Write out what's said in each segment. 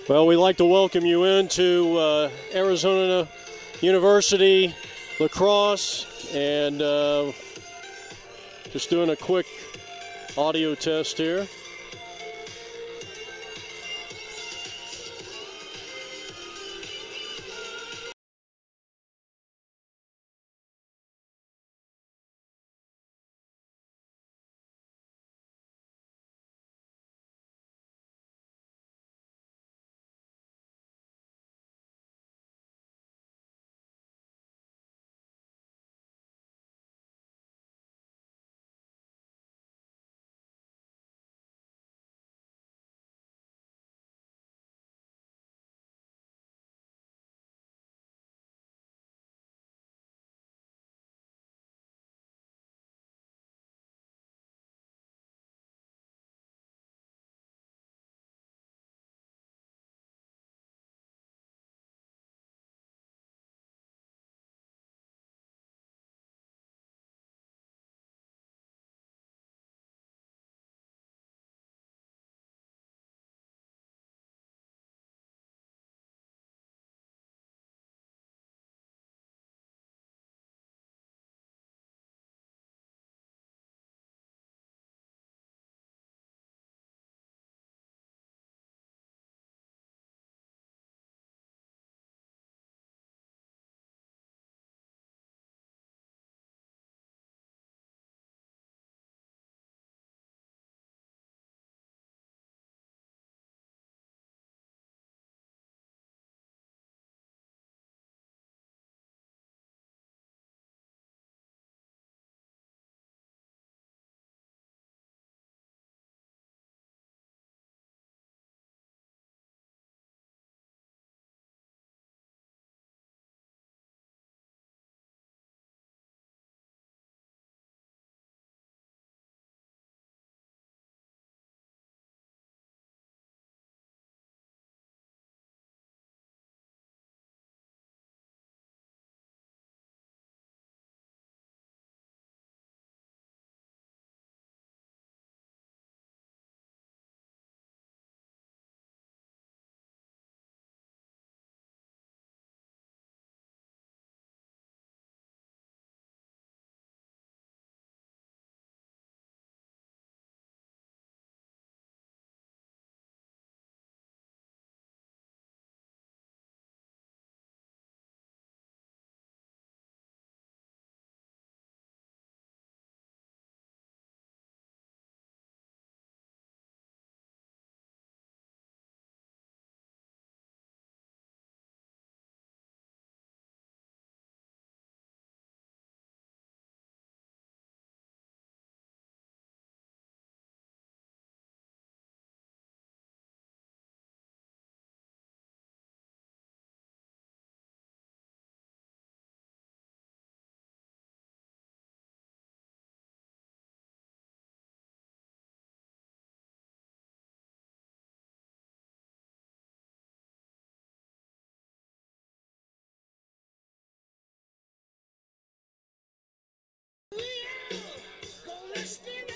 Well, we'd like to welcome you into Arizona University Lacrosse, and just doing a quick audio test here.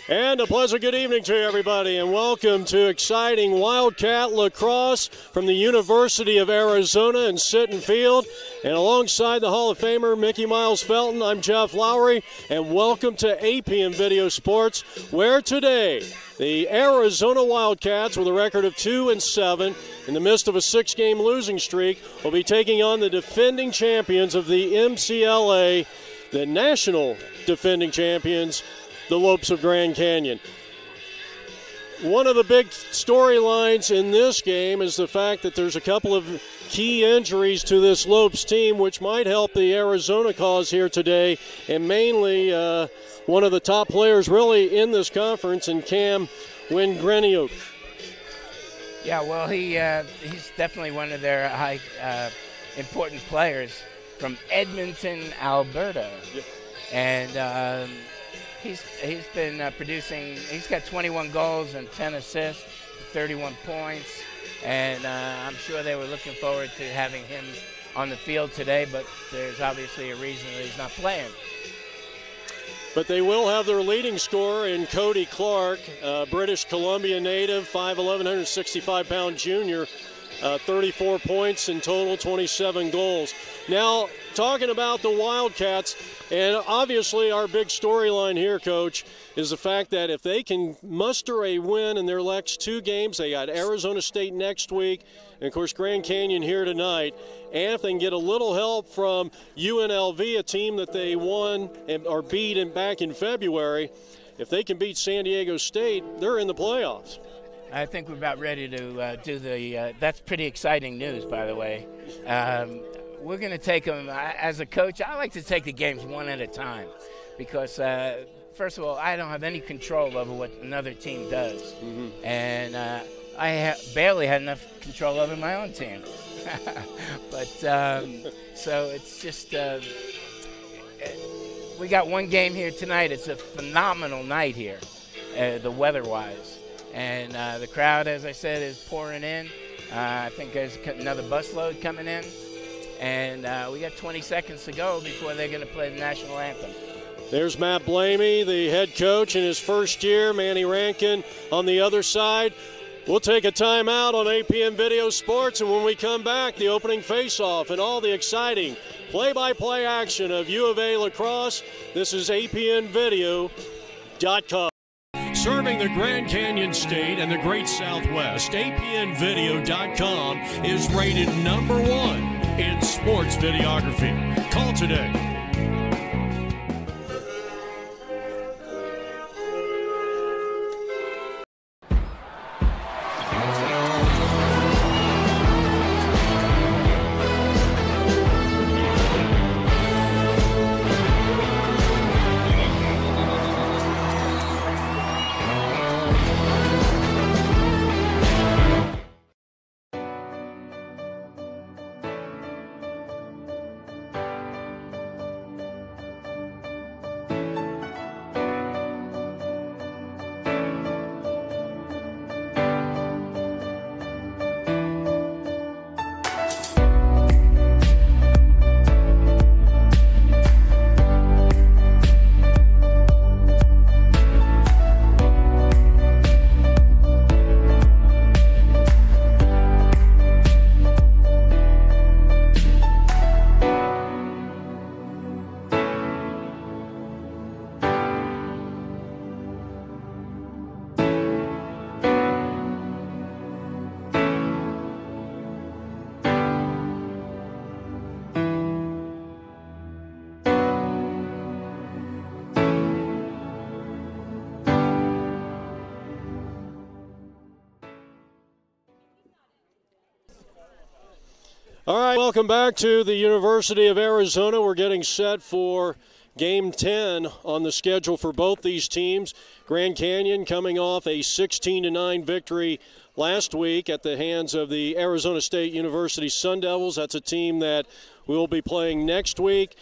And a pleasant good evening to everybody, and welcome to exciting Wildcat Lacrosse from the University of Arizona in Sitton Field. And alongside the Hall of Famer Mickey Miles Felton, I'm Jeff Lowry, and welcome to APM Video Sports, where today the Arizona Wildcats, with a record of 2-7 in the midst of a 6-game losing streak, will be taking on the defending champions of the MCLA, the national defending champions, the Lopes of Grand Canyon. One of the big storylines in this game is the fact that there's a couple of key injuries to this Lopes team, which might help the Arizona cause here today, and mainly one of the top players really in this conference, in Cam Wingreniuk. Yeah, well, he's definitely one of their high important players from Edmonton, Alberta. Yep. And he's been producing. He's got 21 goals and 10 assists, 31 points, and I'm sure they were looking forward to having him on the field today, but there's obviously a reason that he's not playing. But they will have their leading scorer in Cody Clark, British Columbia native, 5'11", 165-pound junior, 34 points in total, 27 goals. Now, talking about the Wildcats, and obviously our big storyline here, Coach, is the fact that if they can muster a win in their next 2 games, they got Arizona State next week, and of course Grand Canyon here tonight, and if they can get a little help from UNLV, a team that they won or beat back in February, if they can beat San Diego State, they're in the playoffs. I think we're about ready to do the that's pretty exciting news, by the way. We're going to take them, as a coach, I like to take the games one at a time because, first of all, I don't have any control over what another team does. Mm-hmm. And I barely had enough control over my own team. But so it's just we got one game here tonight. It's a phenomenal night here, the weather-wise. And the crowd, as I said, is pouring in. I think there's another busload coming in. And we got 20 seconds to go before they're going to play the national anthem. There's Matt Blamey, the head coach in his first year. Manny Rankin on the other side. We'll take a timeout on APN Video Sports, and when we come back, the opening face-off and all the exciting play-by-play action of U of A lacrosse. This is APNvideo.com. Serving the Grand Canyon State and the Great Southwest, APNvideo.com is rated #1 in sports videography. Call today. All right, welcome back to the University of Arizona. We're getting set for Game 10 on the schedule for both these teams. Grand Canyon coming off a 16-9 victory last week at the hands of the Arizona State University Sun Devils. That's a team that we'll be playing next week.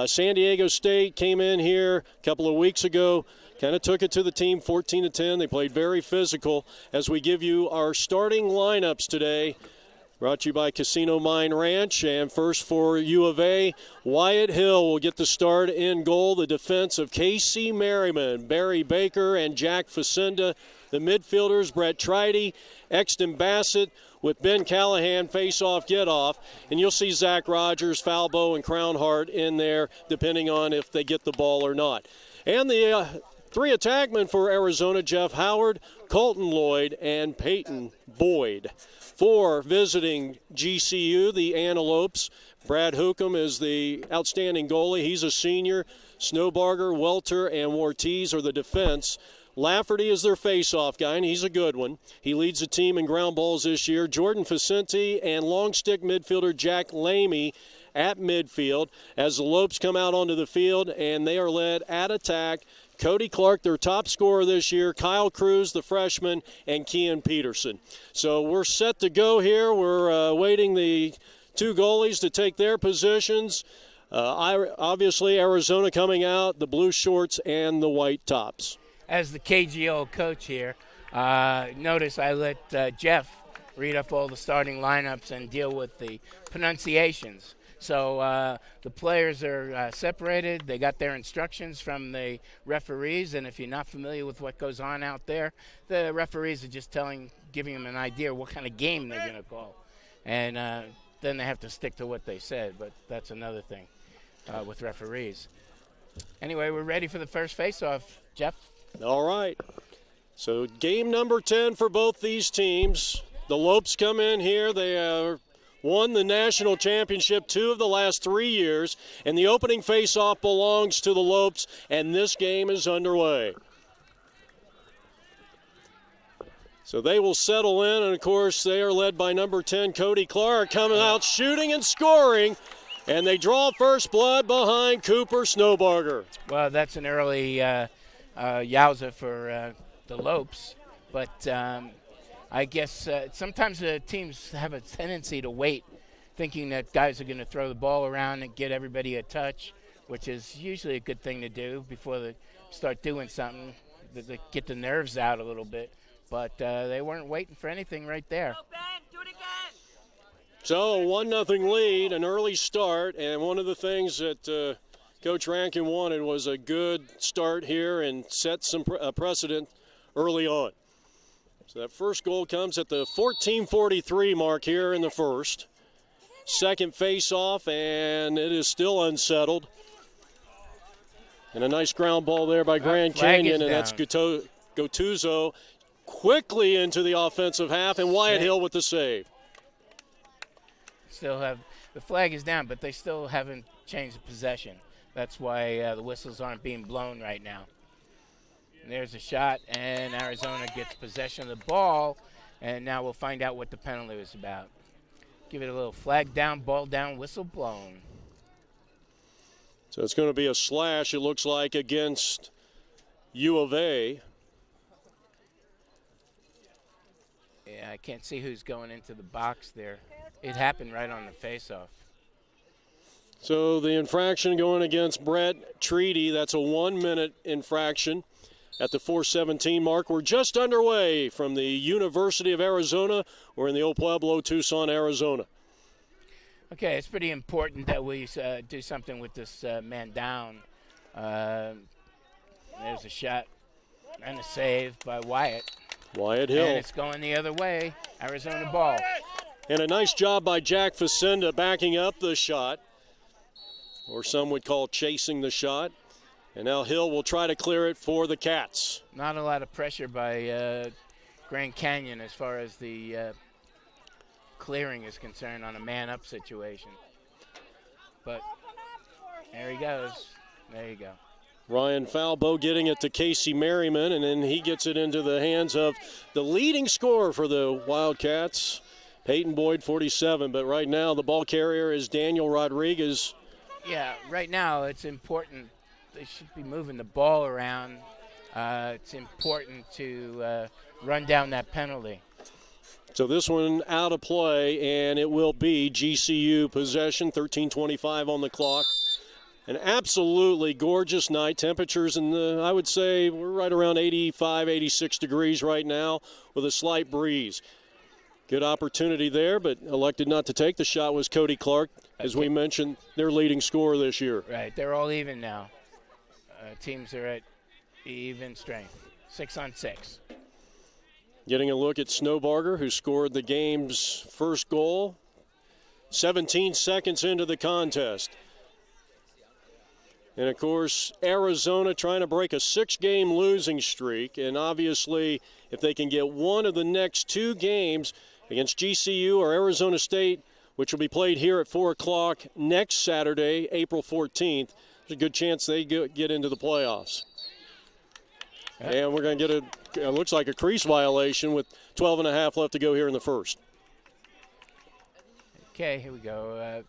San Diego State came in here a couple of weeks ago, kind of took it to the team 14-10. They played very physical. As we give you our starting lineups today, brought to you by Casino Mine Ranch. And first for U of A, Wyatt Hill will get the start in goal. The defense of Casey Merriman, Barry Baker, and Jack Facenda. The midfielders, Brett Tridy, Exton Bassett, with Ben Callahan face-off, get-off. And you'll see Zach Rogers, Falbo, and Crown Hart in there, depending on if they get the ball or not. And the three attackmen for Arizona, Jeff Howard, Colton Lloyd, and Peyton Boyd. For visiting GCU, the Antelopes, Brad Hookham is the outstanding goalie. He's a senior. Snowbarger, Welter, and Ortiz are the defense. Lafferty is their face-off guy, and he's a good one. He leads the team in ground balls this year. Jordan Facenti and long stick midfielder Jack Lamy at midfield as the Lopes come out onto the field, and they are led at attack. Cody Clark, their top scorer this year, Kyle Cruz, the freshman, and Kean Peterson. So we're set to go here. We're waiting the two goalies to take their positions. Obviously, Arizona coming out, the blue shorts and the white tops. As the KGO coach here, notice I let Jeff read up all the starting lineups and deal with the pronunciations. So the players are separated. They got their instructions from the referees, and if you're not familiar with what goes on out there, the referees are just giving them an idea what kind of game they're going to call. And then they have to stick to what they said, but that's another thing with referees. Anyway, we're ready for the first face-off, Jeff. All right. So game number 10 for both these teams. The Lopes come in here. They won the national championship 2 of the last 3 years, and the opening face-off belongs to the Lopes, and this game is underway. So they will settle in, and of course they are led by number 10, Cody Clark, coming out shooting and scoring, and they draw first blood behind Cooper Snowbarger. Well, that's an early yowza for the Lopes, but I guess sometimes the teams have a tendency to wait, thinking that guys are going to throw the ball around and get everybody a touch, which is usually a good thing to do before they start doing something, to get the nerves out a little bit. But they weren't waiting for anything right there. So a 1-0 lead, an early start, and one of the things that Coach Rankin wanted was a good start here and set some precedent early on. So that first goal comes at the 14:43 mark here in the first. Second face-off, and it is still unsettled. And a nice ground ball there by Grand Canyon, and that's Gattuso quickly into the offensive half, and Wyatt Hill with the save. Still have the flag is down, but they still haven't changed the possession. That's why the whistles aren't being blown right now. And there's a shot, and Arizona gets possession of the ball, and now we'll find out what the penalty was about. Give it a little flag down, ball down, whistle blown. So it's going to be a slash, it looks like, against U of A. Yeah, I can't see who's going into the box there. It happened right on the face-off. So the infraction going against Brett Treaty, that's a 1-minute infraction. At the 4:17 mark, we're just underway from the University of Arizona. We're in the old Pueblo, Tucson, Arizona. Okay, it's pretty important that we do something with this man down. There's a shot and a save by Wyatt. Wyatt Hill. And it's going the other way, Arizona ball. And a nice job by Jack Facenda backing up the shot, or some would call chasing the shot. And now Hill will try to clear it for the Cats. Not a lot of pressure by Grand Canyon as far as the clearing is concerned on a man-up situation. But there he goes. There you go. Ryan Falbo getting it to Casey Merriman, and then he gets it into the hands of the leading scorer for the Wildcats, Peyton Boyd, 47. But right now the ball carrier is Daniel Rodriguez. Yeah, right now it's important. They should be moving the ball around. It's important to run down that penalty. So this one out of play, and it will be GCU possession, 13:25 on the clock. An absolutely gorgeous night. Temperatures in the, I would say, we're right around 85, 86 degrees right now with a slight breeze. Good opportunity there, but elected not to take the shot was Cody Clark, as we mentioned, their leading scorer this year. Right, they're all even now. Teams are at even strength, 6-on-6. Getting a look at Snowbarger, who scored the game's first goal, 17 seconds into the contest. And, of course, Arizona trying to break a 6-game losing streak. And, obviously, if they can get one of the next 2 games against GCU or Arizona State, which will be played here at 4 o'clock next Saturday, April 14th, there's a good chance they get into the playoffs. And we're going to get it looks like a crease violation with 12.5 left to go here in the first. Okay, here we go.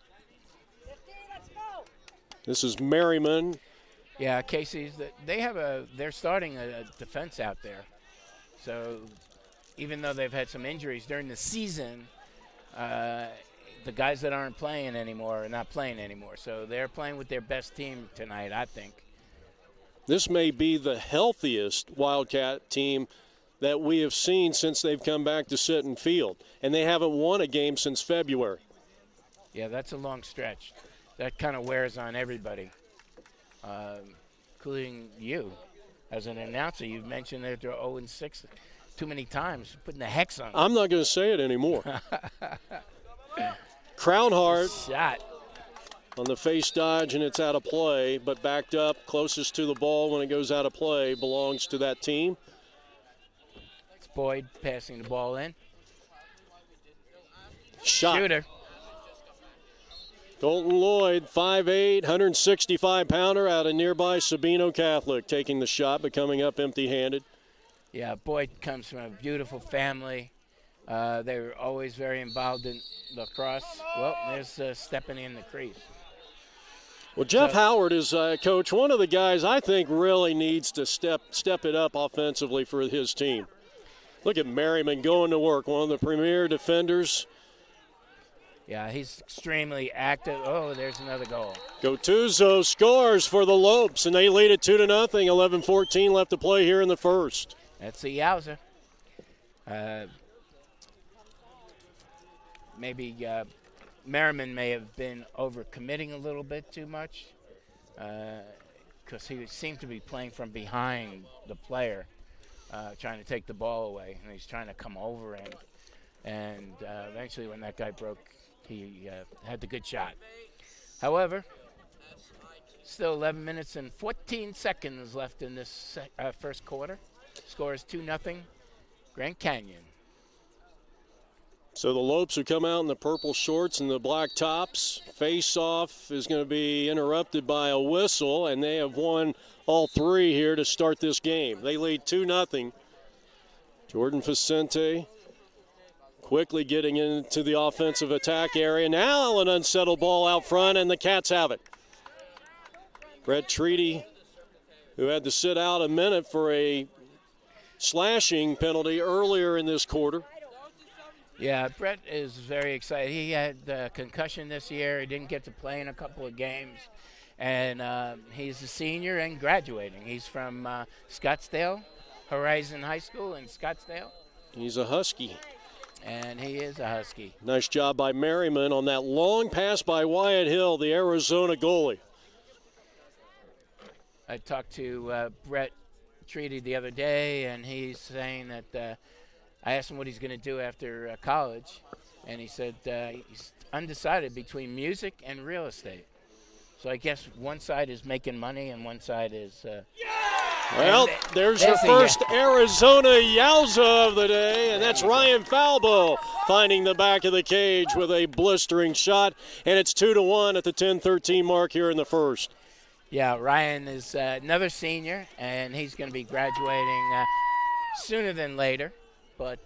This is Merriman. Yeah, Casey's. They're starting a defense out there. So even though they've had some injuries during the season, the guys that aren't playing anymore are not playing anymore. So they're playing with their best team tonight, I think. This may be the healthiest Wildcat team that we have seen since they've come back to Sitton Field. And they haven't won a game since February. Yeah, that's a long stretch. That kind of wears on everybody, including you. As an announcer, you've mentioned that they're 0-6 too many times, putting the hex on. I'm not going to say it anymore. Crownhart shot on the face dodge, and it's out of play, but backed up closest to the ball when it goes out of play belongs to that team. It's Boyd passing the ball in. Shot. Shooter. Colton Lloyd, 5'8", 165-pounder out of nearby Sabino Catholic, taking the shot but coming up empty-handed. Yeah, Boyd comes from a beautiful family. They were always very involved in lacrosse. Well, there's stepping in the crease. Well, Jeff Howard is, Coach, one of the guys I think really needs to step it up offensively for his team. Look at Merriman going to work, one of the premier defenders. Yeah, he's extremely active. Oh, there's another goal. Gottuso scores for the Lopes, and they lead it 2-0. 11-14 left to play here in the first. That's a yowzer. Maybe Merriman may have been overcommitting a little bit too much because he seemed to be playing from behind the player, trying to take the ball away, and he's trying to come over him. And eventually when that guy broke, he had the good shot. However, still 11 minutes and 14 seconds left in this first quarter. Score is 2-0, Grand Canyon. So the Lopes who come out in the purple shorts and the black tops. Face-off is going to be interrupted by a whistle, and they have won all three here to start this game. They lead 2-0. Jordan Vicente quickly getting into the offensive attack area. Now an unsettled ball out front, and the Cats have it. Brett Treaty, who had to sit out a minute for a slashing penalty earlier in this quarter. Yeah, Brett is very excited. He had a concussion this year. He didn't get to play in a couple of games. And he's a senior and graduating. He's from Scottsdale, Horizon High School in Scottsdale. He's a Husky. And he is a Husky. Nice job by Merriman on that long pass by Wyatt Hill, the Arizona goalie. I talked to Brett Treaty the other day, and he's saying that I asked him what he's going to do after college, and he said he's undecided between music and real estate. So I guess one side is making money and one side is... Well, there's your first Arizona Yowza of the day, and that's Ryan Falbo finding the back of the cage with a blistering shot, and it's 2-1 at the 10-13 mark here in the first. Yeah, Ryan is another senior, and he's going to be graduating sooner than later. But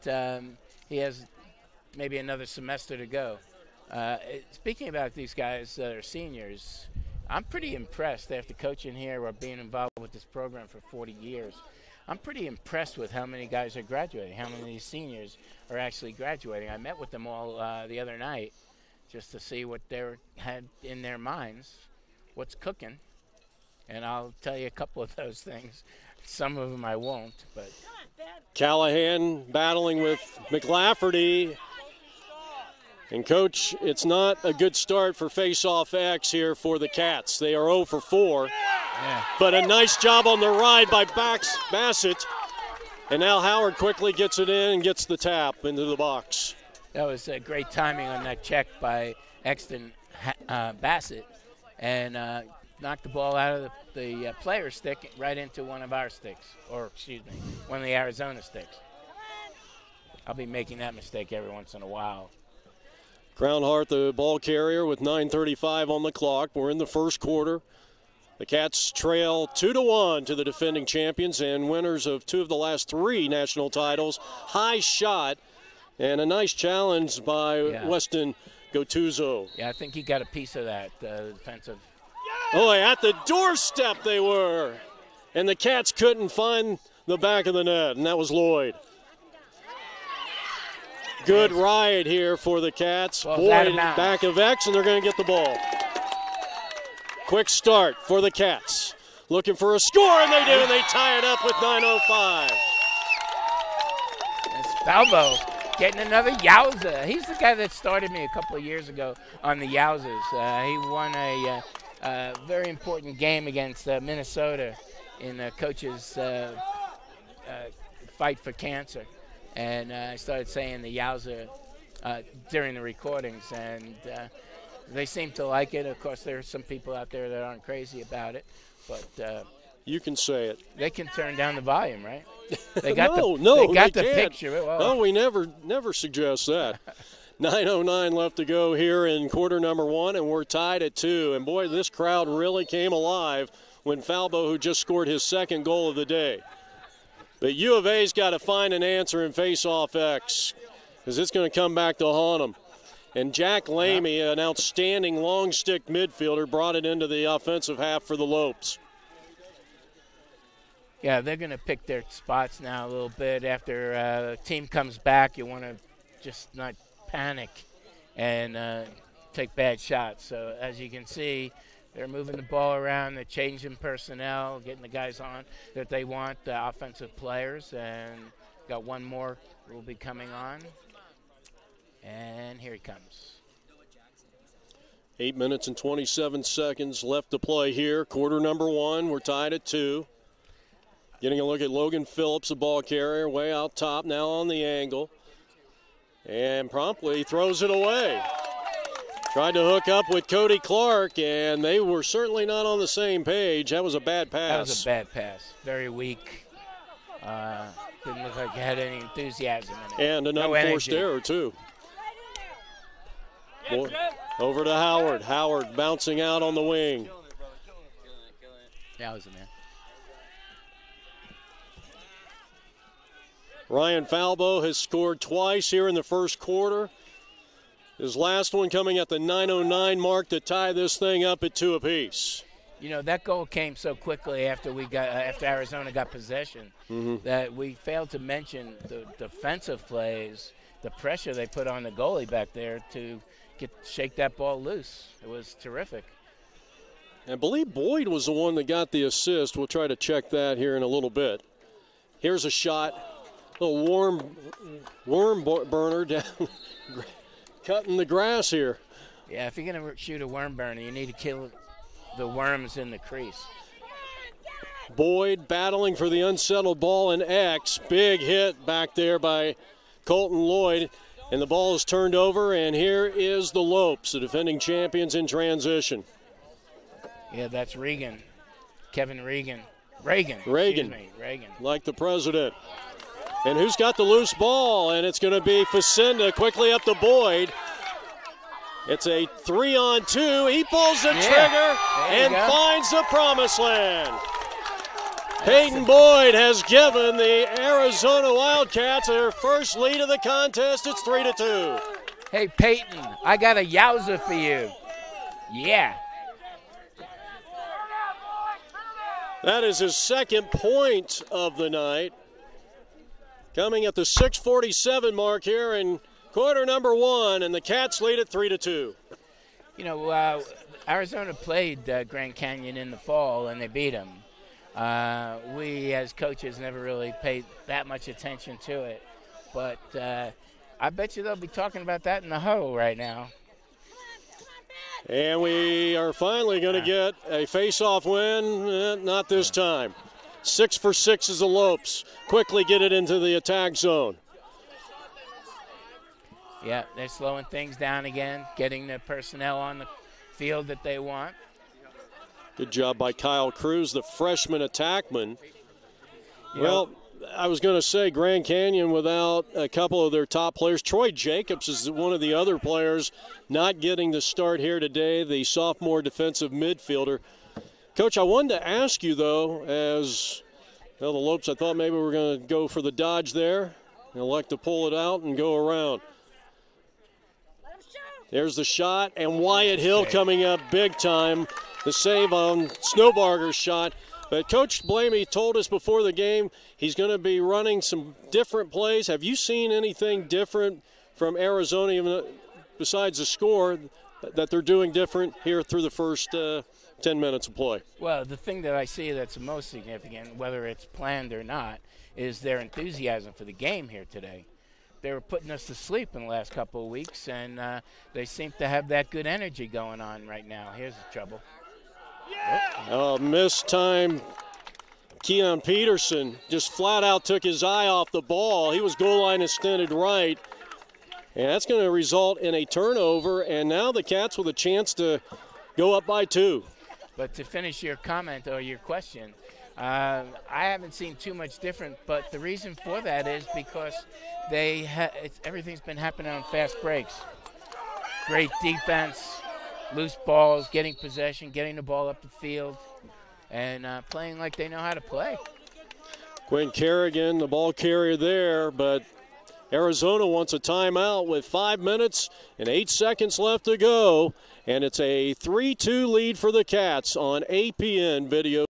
he has maybe another semester to go. Speaking about these guys that are seniors, I'm pretty impressed after coaching here or being involved with this program for 40 years. I'm pretty impressed with how many guys are graduating, how many of these seniors are actually graduating. I met with them all the other night just to see what they had in their minds, what's cooking. And I'll tell you a couple of those things. Some of them I won't, but... Callahan battling with McLafferty. And, Coach, it's not a good start for face-off X here for the Cats. They are 0 for 4. Yeah. But a nice job on the ride by Bassett. And now Howard quickly gets it in and gets the tap into the box. That was great timing on that check by Exton Bassett. And knocked the ball out of the player's stick right into one of our sticks, or excuse me, one of the Arizona sticks. I'll be making that mistake every once in a while. Crownhart, the ball carrier, with 9:35 on the clock. We're in the first quarter. The Cats trail 2-1 to the defending champions and winners of 2 of the last 3 national titles. High shot and a nice challenge by Weston Gottuso. Yeah, I think he got a piece of that defensive. Oh, at the doorstep they were. And the Cats couldn't find the back of the net, and that was Lloyd. Good ride here for the Cats. Boyd back of X, and they're going to get the ball. Quick start for the Cats. Looking for a score, and they do. They tie it up with 9:05. It's Falbo getting another Yowza. He's the guy that started me a couple of years ago on the Yowzas. He won a very important game against Minnesota in the coach's fight for cancer. And I started saying the Yowza during the recordings, and they seem to like it. Of course, there are some people out there that aren't crazy about it, but you can say it. They can turn down the volume, right? They got they got the can't. picture. Well, no, we never suggest that. 9:09 left to go here in quarter number 1, and we're tied at 2. And boy, this crowd really came alive when Falbo, who just scored his second goal of the day. But U of A's got to find an answer in face-off X, because it's going to come back to haunt them. And Jack Lamy, an outstanding long stick midfielder, brought it into the offensive half for the Lopes. Yeah, they're going to pick their spots now a little bit. After a team comes back, you want to just not panic and take bad shots. So as you can see, they're moving the ball around, they're changing personnel, getting the guys on that they want, the offensive players, and got one more who will be coming on. And here he comes. 8 minutes and 27 seconds left to play here. Quarter number 1, we're tied at 2. Getting a look at Logan Phillips, the ball carrier, way out top, now on the angle. And promptly throws it away. Tried to hook up with Cody Clark, and they were certainly not on the same page. That was a bad pass. That was a bad pass. Very weak. Didn't look like it had any enthusiasm in it. And an unforced error, too. Over to Howard. Howard bouncing out on the wing. That was a man. Ryan Falbo has scored twice here in the first quarter. His last one coming at the 9:09 mark to tie this thing up at 2 apiece. You know, that goal came so quickly after after Arizona got possession that we failed to mention the defensive plays, the pressure they put on the goalie back there to shake that ball loose. It was terrific. I believe Boyd was the one that got the assist. We'll try to check that here in a little bit. Here's a shot. A little worm burner down, cutting the grass here. Yeah, if you're going to shoot a worm burner, you need to kill the worms in the crease. Boyd battling for the unsettled ball in X. Big hit back there by Colton Lloyd. And the ball is turned over, and here is the Lopes, the defending champions in transition. Yeah, that's Regan. Kevin Regan. Reagan. Reagan. Like the president. And who's got the loose ball? And it's going to be Facenda quickly up to Boyd. It's a 3-on-2. He pulls the trigger and finds the promised land. Peyton Boyd has given the Arizona Wildcats their first lead of the contest. It's 3-2. Hey, Peyton, I got a yowza for you. Yeah. That is his second point of the night. Coming at the 6:47 mark here in quarter number 1, and the Cats lead at 3-2. You know, Arizona played Grand Canyon in the fall, and they beat them. We as coaches never really paid that much attention to it, but I bet you they'll be talking about that in the huddle right now. And we are finally going to get a face-off win. Not this time. 6 for 6 is the Lopes. Quickly get it into the attack zone. Yeah, they're slowing things down again, getting the personnel on the field that they want. Good job by Kyle Cruz, the freshman attackman. Well, I was going to say Grand Canyon without a couple of their top players. Troy Jacobs is one of the other players not getting the start here today, the sophomore defensive midfielder. Coach, I wanted to ask you, though, as well, the Lopes, I thought maybe we were going to go for the dodge there. They'll like to pull it out and go around. There's the shot, and Wyatt Hill coming up big time. The save on Snowbarger's shot. But Coach Blamey told us before the game he's going to be running some different plays. Have you seen anything different from Arizona, even besides the score, that they're doing different here through the first 10 minutes of play? Well, the thing that I see that's the most significant, whether it's planned or not, is their enthusiasm for the game here today. They were putting us to sleep in the last couple of weeks, and they seem to have that good energy going on right now. Here's the trouble. Missed time. Keon Peterson just flat out took his eye off the ball. He was goal line extended right. And that's going to result in a turnover, and now the Cats with a chance to go up by 2. But to finish your comment or your question, I haven't seen too much different, but the reason for that is because everything's been happening on fast breaks. Great defense, loose balls, getting possession, getting the ball up the field, and playing like they know how to play. Quinn Kerrigan, the ball carrier there, but Arizona wants a timeout with 5 minutes and 8 seconds left to go, and it's a 3-2 lead for the Cats on APN Video.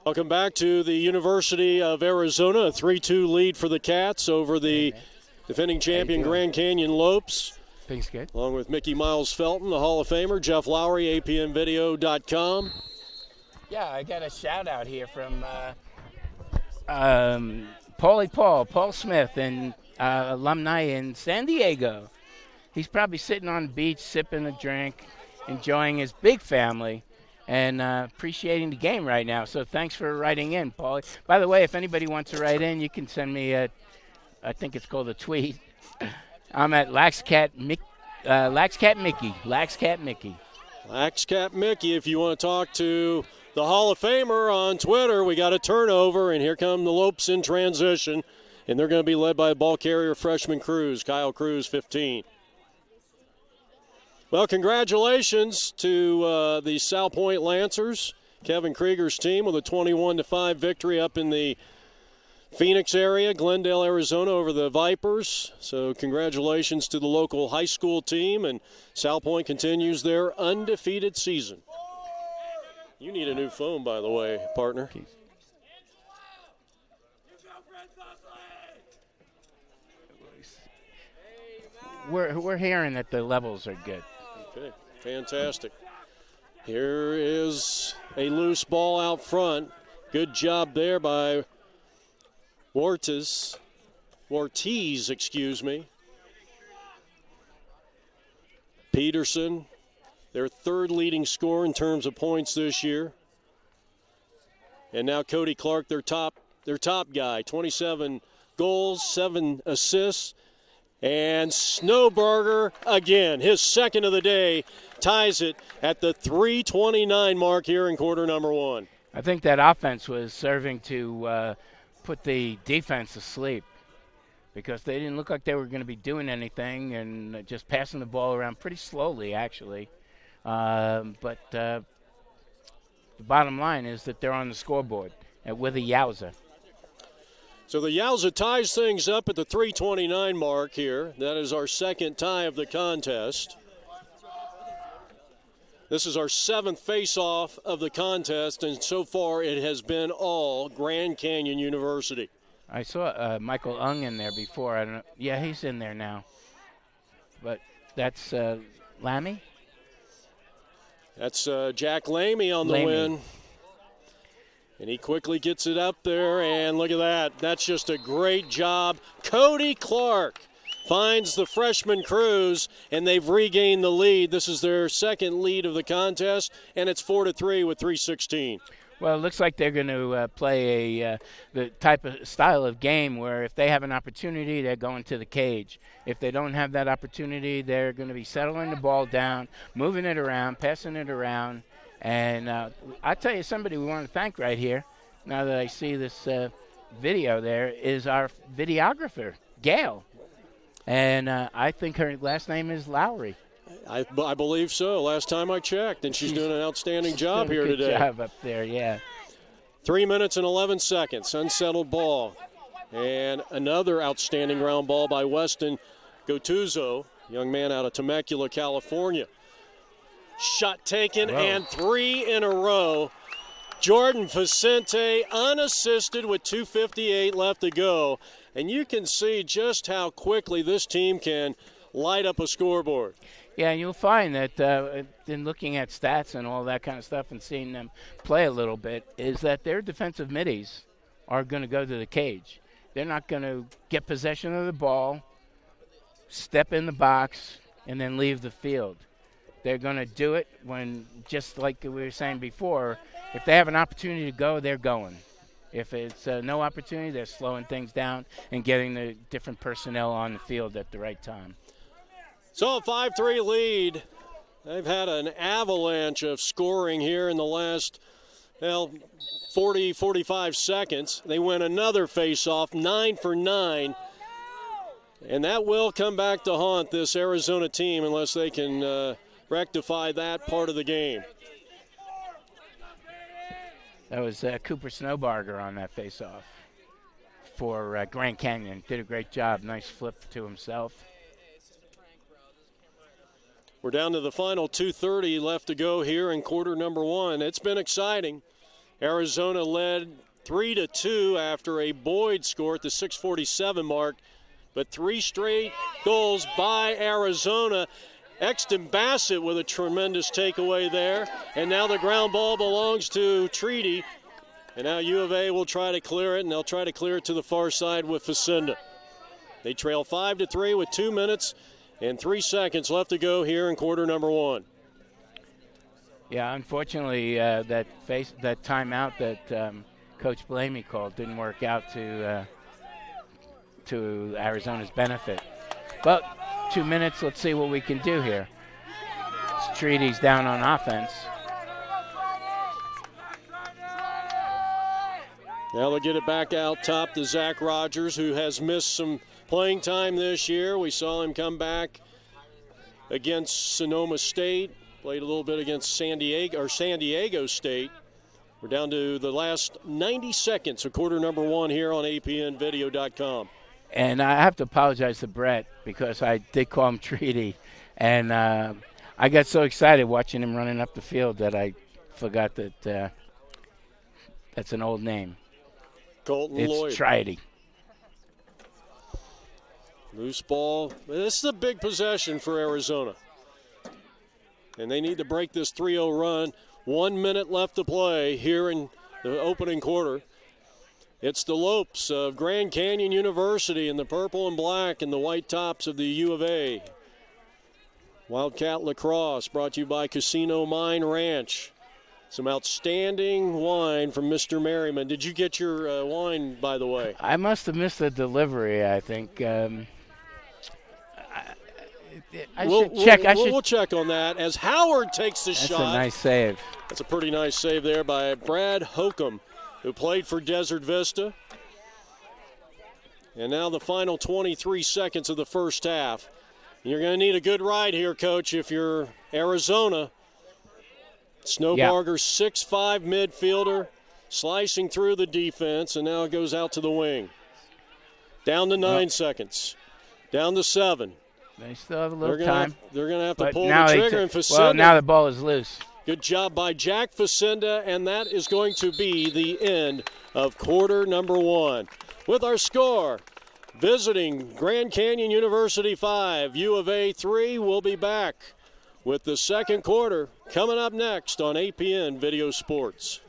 Welcome back to the University of Arizona, a 3-2 lead for the Cats over the defending champion Grand Canyon Lopes. Things good. Along with Mickey Miles Felton, the Hall of Famer, Jeff Lowry, APNvideo.com. Yeah, I got a shout out here from Paul Smith, and alumni in San Diego. He's probably sitting on the beach, sipping a drink, enjoying his big family, and appreciating the game right now. So thanks for writing in, Paul. By the way, if anybody wants to write in, you can send me I think it's called a tweet. I'm at LaxCat Mickey. LaxCat Mickey, if you want to talk to the Hall of Famer on Twitter, we got a turnover, and here come the Lopes in transition, and they're going to be led by ball carrier freshman Cruz, Kyle Cruz, 15. Well, congratulations to the South Point Lancers, Kevin Krieger's team, with a 21-5 victory up in the Phoenix area, Glendale, Arizona, over the Vipers. So congratulations to the local high school team, and South Point continues their undefeated season. You need a new phone, by the way, partner. We're hearing that the levels are good. Okay, fantastic. Here is a loose ball out front. Good job there by Ortiz, excuse me. Peterson, their third leading scorer in terms of points this year. And now Cody Clark, their top guy, 27 goals, 7 assists. And Snowberger, again, his second of the day, ties it at the 3:29 mark here in quarter number 1. I think that offense was serving to put the defense to sleep, because they didn't look like they were going to be doing anything and just passing the ball around pretty slowly, actually. But the bottom line is that they're on the scoreboard with a yowza. So the Yowza ties things up at the 3:29 mark here. That is our second tie of the contest. This is our 7th face-off of the contest, and so far it has been all Grand Canyon University. I saw Michael Ung in there before. I don't know. Yeah, he's in there now. But that's Lamy? That's Jack Lamy on the win. And he quickly gets it up there, and look at that. That's just a great job. Cody Clark finds the freshman Cruz, and they've regained the lead. This is their second lead of the contest, and it's 4-3 with 3:16. Well, it looks like they're going to play the type of style of game where if they have an opportunity, they're going to the cage. If they don't have that opportunity, they're going to be settling the ball down, moving it around, passing it around. And I'll tell you somebody we want to thank right here, now that I see this video there, is our videographer, Gail. And I think her last name is Lowry. I believe so. Last time I checked, and she's doing an outstanding job here today. Good job up there, yeah. 3 minutes and 11 seconds, unsettled ball. And another outstanding ground ball by Weston Gottuso, young man out of Temecula, California. Shot taken, and 3 in a row. Jordan Vicente unassisted with 2:58 left to go. And you can see just how quickly this team can light up a scoreboard. Yeah, and you'll find that in looking at stats and all that kind of stuff and seeing them play a little bit, is that their defensive middies are going to go to the cage. They're not going to get possession of the ball, step in the box, and then leave the field. They're going to do it when, just like we were saying before, if they have an opportunity to go, they're going. If it's no opportunity, they're slowing things down and getting the different personnel on the field at the right time. So a 5-3 lead. They've had an avalanche of scoring here in the last, 40, 45 seconds. They win another face-off, 9 for 9. And that will come back to haunt this Arizona team unless they can rectify that part of the game. That was Cooper Snowbarger on that face-off for Grand Canyon. Did a great job. Nice flip to himself. We're down to the final 2:30 left to go here in quarter number 1. It's been exciting. Arizona led 3-2 after a Boyd score at the 6:47 mark, but 3 straight goals by Arizona. Exton Bassett with a tremendous takeaway there, and now the ground ball belongs to Treaty, and now U of A will try to clear it, and they'll try to clear it to the far side with Facenda. They trail 5-3 with 2 minutes and 3 seconds left to go here in quarter number 1. Yeah, unfortunately, that timeout that Coach Blamey called didn't work out to Arizona's benefit. But 2 minutes, let's see what we can do here. Treaty's down on offense. Now they'll get it back out top to Zach Rogers, who has missed some playing time this year. We saw him come back against Sonoma State, played a little bit against San Diego State. We're down to the last 90 seconds of quarter number 1 here on APNvideo.com. And I have to apologize to Brett because I did call him Treaty. And I got so excited watching him running up the field that I forgot that that's an old name. Colton Lloyd. It's Treaty. Loose ball. This is a big possession for Arizona. And they need to break this 3-0 run. 1 minute left to play here in the opening quarter. It's the Lopes of Grand Canyon University in the purple and black and the white tops of the U of A. Wildcat Lacrosse brought to you by Casino Mine Ranch. Some outstanding wine from Mr. Merriman. Did you get your wine, by the way? I must have missed the delivery, I think. We'll check on that as Howard takes the shot. That's a nice save. That's a pretty nice save there by Brad Hokum, who played for Desert Vista. And now the final 23 seconds of the first half. You're going to need a good ride here, Coach, if you're Arizona. Snowbarger, 6'5" midfielder, slicing through the defense, and now it goes out to the wing. Down to 9 seconds. Down to 7. They still have a little time. They're going to have to pull the trigger. And Facenda, well, now the ball is loose. Good job by Jack Facenda, and that is going to be the end of quarter number 1. With our score, visiting Grand Canyon University 5, U of A 3. We'll be back with the second quarter coming up next on APN Video Sports.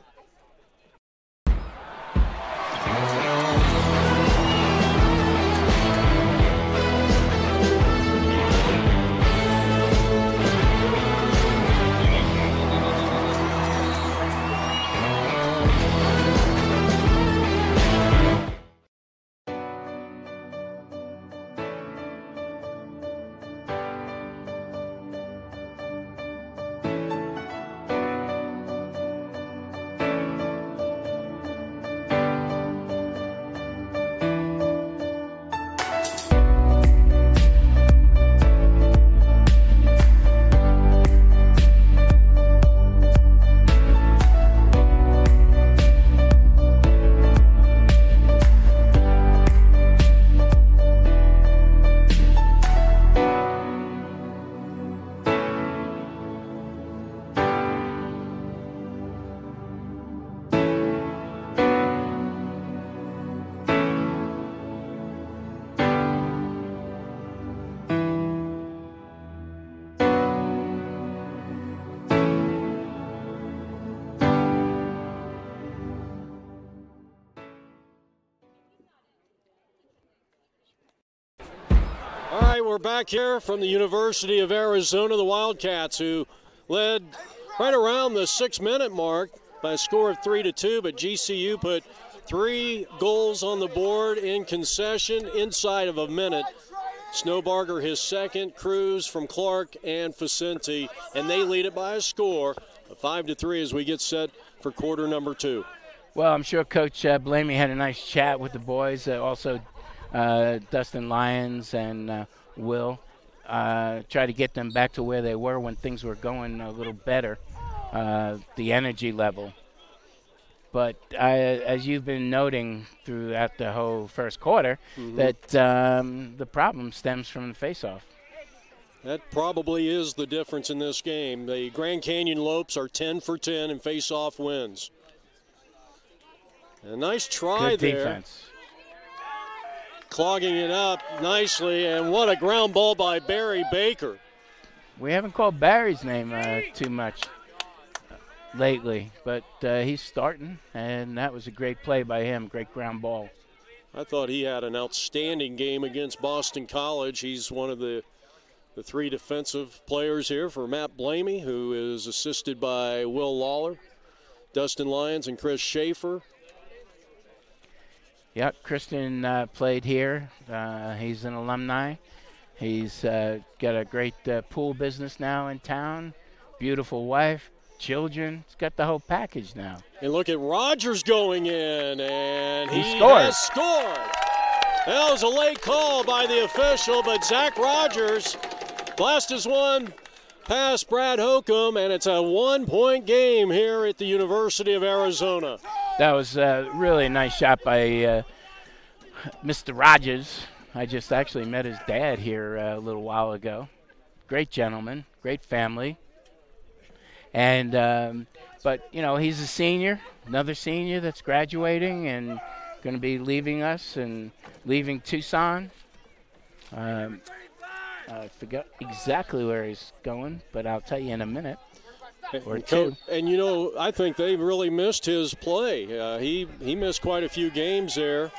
we're back here from the University of Arizona, the Wildcats, who led right around the 6-minute mark by a score of 3-2, but GCU put 3 goals on the board in concession inside of a minute. Snowbarger his second, Cruz from Clark and Facenti, and they lead it by a score of 5-3 as we get set for quarter number 2. Well, I'm sure Coach Blamey had a nice chat with the boys, also Dustin Lyons and Will, try to get them back to where they were when things were going a little better, the energy level. But as you've been noting throughout the whole first quarter, that the problem stems from the face-off. That probably is the difference in this game. The Grand Canyon Lopes are 10 for 10 in face-off wins. A nice try Good there. Defense. Clogging it up nicely, and what a ground ball by Barry Baker. We haven't called Barry's name too much lately, but he's starting, and that was a great play by him, great ground ball. I thought he had an outstanding game against Boston College. He's one of the 3 defensive players here for Matt Blamey, who is assisted by Will Lawler, Dustin Lyons, and Chris Schaefer. Yep, Kristen played here. He's an alumni. He's got a great pool business now in town, beautiful wife, children. He's got the whole package now. And look at Rogers going in, and he scored. has scored. That was a late call by the official, but Zach Rogers blasts one past Brad Holcomb, and it's a 1-point game here at the University of Arizona. That was a really nice shot by Mr. Rogers. I just actually met his dad here a little while ago. Great gentleman, great family. And but, you know, he's a senior, another senior that's graduating and going to be leaving us and leaving Tucson. I forgot exactly where he's going, but I'll tell you in a minute or two. And, you know, I think they really missed his play. He missed quite a few games there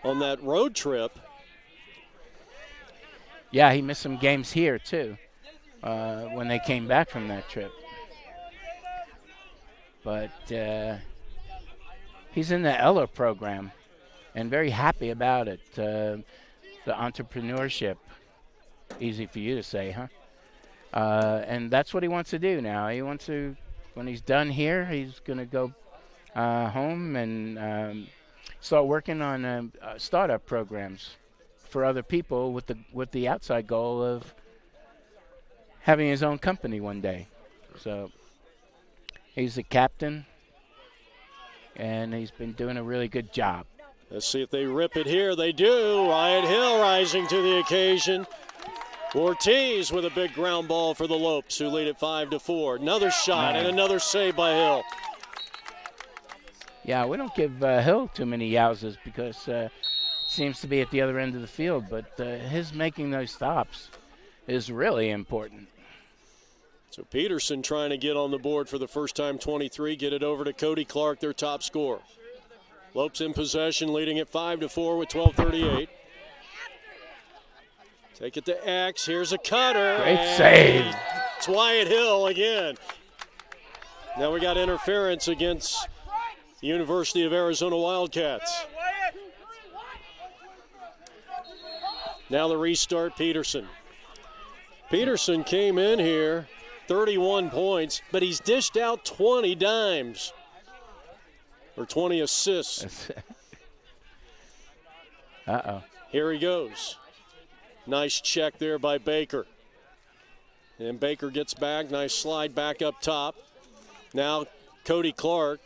on that road trip. Yeah, he missed some games here, too, when they came back from that trip. But he's in the Eller program and very happy about it. The entrepreneurship, easy for you to say, huh? And that's what he wants to do now. He wants to, when he's done here, he's going to go home and start working on startup programs for other people with the outside goal of having his own company one day. So he's the captain, and he's been doing a really good job. Let's see if they rip it here. They do. Wyatt Hill rising to the occasion. Ortiz with a big ground ball for the Lopes, who lead at 5-4. Another shot and another save by Hill. Yeah, we don't give Hill too many yowzers because seems to be at the other end of the field, but his making those stops is really important. So Peterson trying to get on the board for the first time, 23, get it over to Cody Clark, their top scorer. Lopes in possession, leading at 5-4 with 12:38. Take it to X. Here's a cutter. Great save. It's Wyatt Hill again. Now we got interference against the University of Arizona Wildcats. Now the restart, Peterson. Peterson came in here, 31 points, but he's dished out 20 dimes. Or 20 assists. Uh-oh. Here he goes. Nice check there by Baker. And Baker gets back. Nice slide back up top. Now Cody Clark,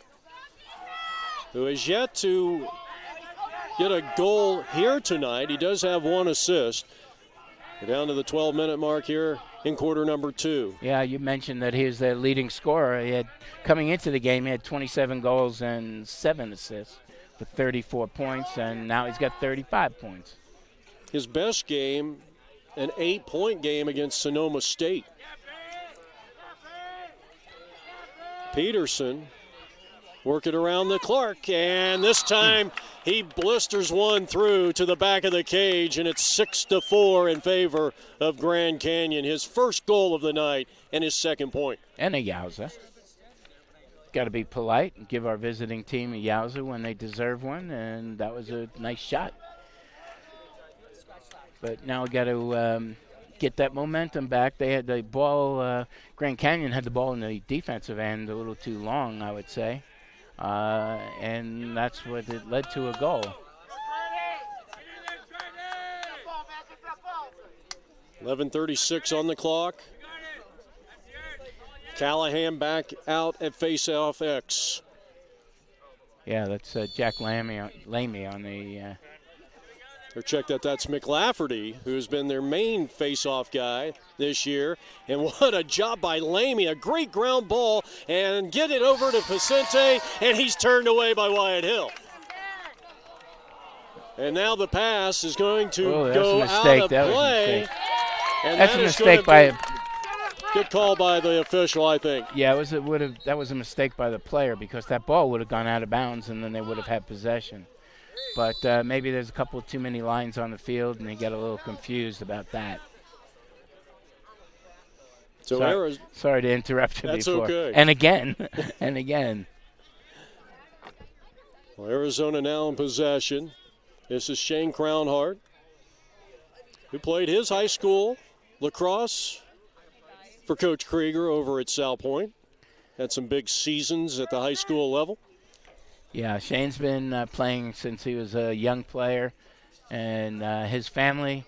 who has yet to get a goal here tonight. He does have 1 assist. We're down to the 12-minute mark here in quarter number 2. Yeah, you mentioned that he was the leading scorer. He had, coming into the game, he had 27 goals and 7 assists for 34 points, and now he's got 35 points. His best game, an 8-point game against Sonoma State. Peterson Work it around the Clark, and this time he blisters one through to the back of the cage, and it's 6-4 in favor of Grand Canyon. His first goal of the night and his second point. And a yowza. Got to be polite and give our visiting team a yowza when they deserve one, and that was a nice shot. But now we got to get that momentum back. They had the ball, Grand Canyon had the ball in the defensive end a little too long, I would say. And that's what it led to a goal. 11:36 on the clock. Callahan back out at face-off X. Yeah, that's Jack Lamy on the... Or check that's McLafferty, who's been their main face-off guy this year. And what a job by Lamy, a great ground ball, and get it over to Pacente, and he's turned away by Wyatt Hill. And now the pass is going to go out of play. That's a mistake by... Good call by the official, I think. Yeah, that was a mistake by the player, because that ball would have gone out of bounds, and then they would have had possession. But maybe there's a couple too many lines on the field, and they get a little confused about that. So sorry to interrupt you before. That's okay. And again, and again. Well, Arizona now in possession. This is Shane Crownhart, who played his high school lacrosse for Coach Krieger over at South Point. Had some big seasons at the high school level. Yeah, Shane's been playing since he was a young player, and his family,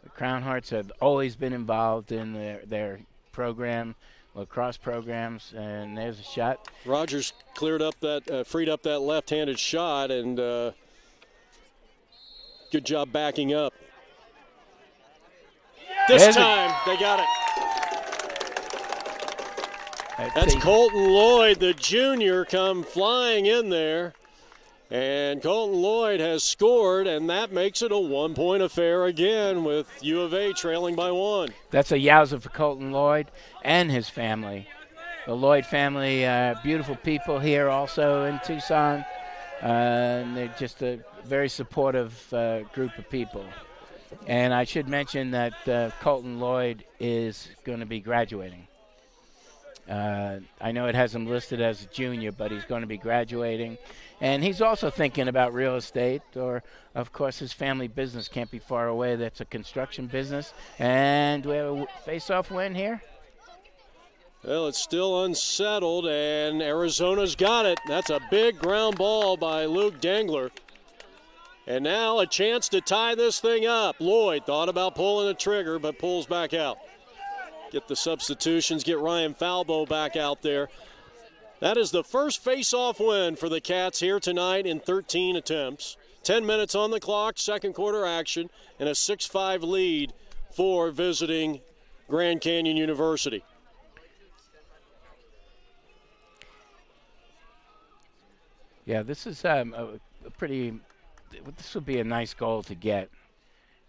the Crownharts, have always been involved in their program, lacrosse programs, and there's a shot. Rogers freed up that left-handed shot, and good job backing up. This time, they got it. That's Colton Lloyd, the junior, come flying in there. And Colton Lloyd has scored, and that makes it a one-point affair again with U of A trailing by 1. That's a yowza for Colton Lloyd and his family. The Lloyd family, beautiful people here also in Tucson. And they're just a very supportive group of people. And I should mention that Colton Lloyd is going to be graduating. I know it has him listed as a junior, but he's going to be graduating. And he's also thinking about real estate, or, of course, his family business can't be far away. That's a construction business. And do we have a face-off win here? Well, it's still unsettled, and Arizona's got it. That's a big ground ball by Luke Dengler. And now a chance to tie this thing up. Lloyd thought about pulling the trigger, but pulls back out. Get the substitutions, get Ryan Falbo back out there. That is the first face-off win for the Cats here tonight in 13 attempts. 10 minutes on the clock, second quarter action, and a 6-5 lead for visiting Grand Canyon University. Yeah, this is a pretty, this would be a nice goal to get.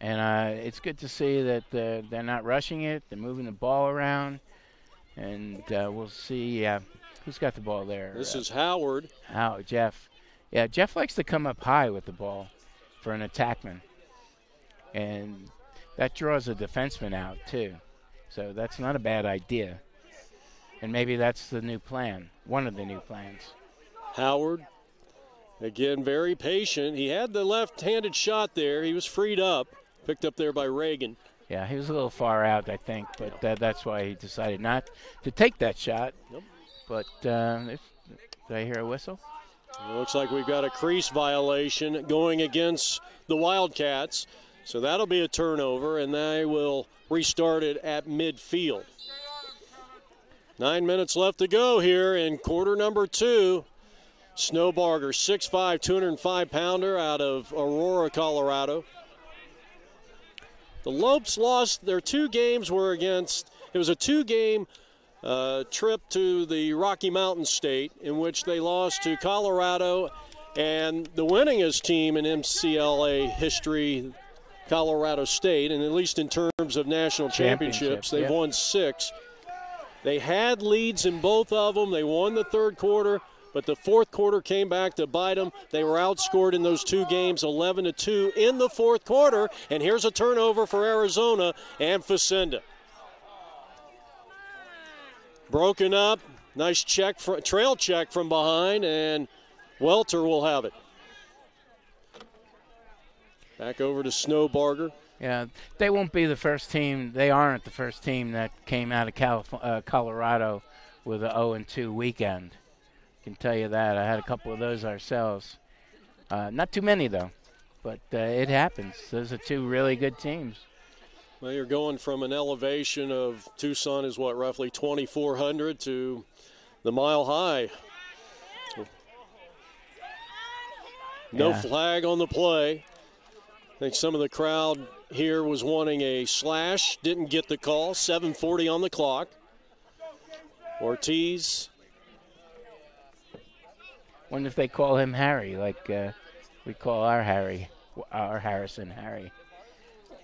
And it's good to see that they're not rushing it. They're moving the ball around. And we'll see who's got the ball there. This is Howard. Jeff. Yeah, Jeff likes to come up high with the ball for an attackman. And that draws a defenseman out, too. So that's not a bad idea. And maybe that's the new plan, one of the new plans. Howard, again, very patient. He had the left-handed shot there. He was freed up. Picked up there by Reagan. Yeah, he was a little far out, I think, but that's why he decided not to take that shot. Yep. But did I hear a whistle? It looks like we've got a crease violation going against the Wildcats. So that'll be a turnover, and they will restart it at midfield. 9 minutes left to go here in quarter number 2. Snowbarger, 6'5", 205-pounder out of Aurora, Colorado. The Lopes lost their 2 games were against, it was a 2-game trip to the Rocky Mountain State in which they lost to Colorado and the winningest team in MCLA history, Colorado State, and at least in terms of national championships, they've won 6. They had leads in both of them. They won the third quarter, but the fourth quarter came back to bite them. They were outscored in those two games 11-2 in the fourth quarter. And here's a turnover for Arizona and Facenda. Broken up. Nice trail check from behind, and Welter will have it. Back over to Snowbarger. Yeah, they won't be the first team. They aren't the first team that came out of Colorado with an 0-2 weekend. I can tell you that. I had a couple of those ourselves. Not too many, though, but it happens. Those are two really good teams. Well, you're going from an elevation of Tucson is what, roughly 2,400 to the Mile High. No flag on the play. I think some of the crowd here was wanting a slash. Didn't get the call. 7:40 on the clock. Ortiz. Wonder if they call him Harry, like we call our Harrison Harry.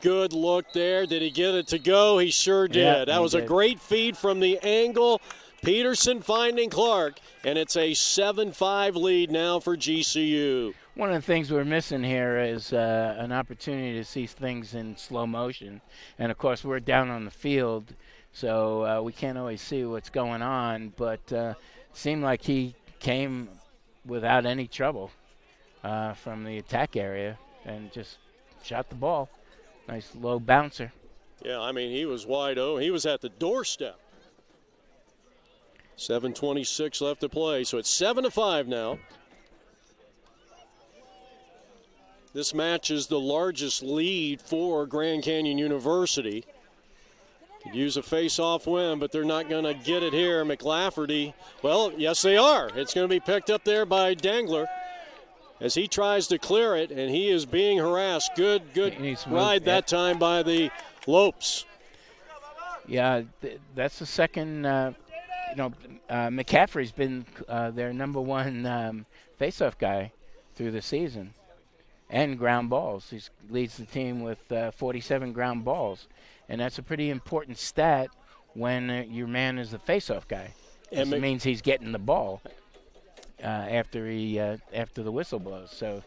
Good look there. Did he get it to go? He sure did. Yeah, that was a great feed from the angle. Peterson finding Clark, and it's a 7-5 lead now for GCU. One of the things we're missing here is an opportunity to see things in slow motion. And, of course, we're down on the field, so we can't always see what's going on. But it seemed like he came without any trouble from the attack area and just shot the ball. Nice low bouncer. Yeah, I mean, he was wide open. He was at the doorstep. 7:26 left to play, so it's 7-5 now. This match is the largest lead for Grand Canyon University. Could use a face-off win, but they're not going to get it here. McLafferty, well, yes, they are. It's going to be picked up there by Dangler as he tries to clear it, and he is being harassed. Good ride that time by the Lopes. Yeah, that's the second. McCaffrey's been their number one face-off guy through the season, and ground balls. He leads the team with 47 ground balls, and that's a pretty important stat when your man is the face-off guy. It means he's getting the ball after the whistle blows. So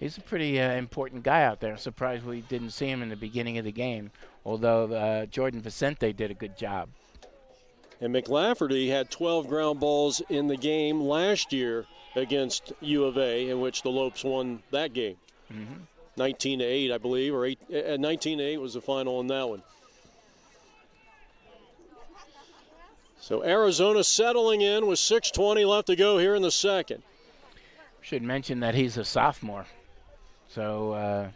he's a pretty important guy out there. I'm surprised we didn't see him in the beginning of the game, although Jordan Vicente did a good job. And McLafferty had 12 ground balls in the game last year against U of A, in which the Lopes won that game. 19-8, I believe, or 19-8 was the final on that one. So Arizona settling in with 6:20 left to go here in the second. Should mention that he's a sophomore, so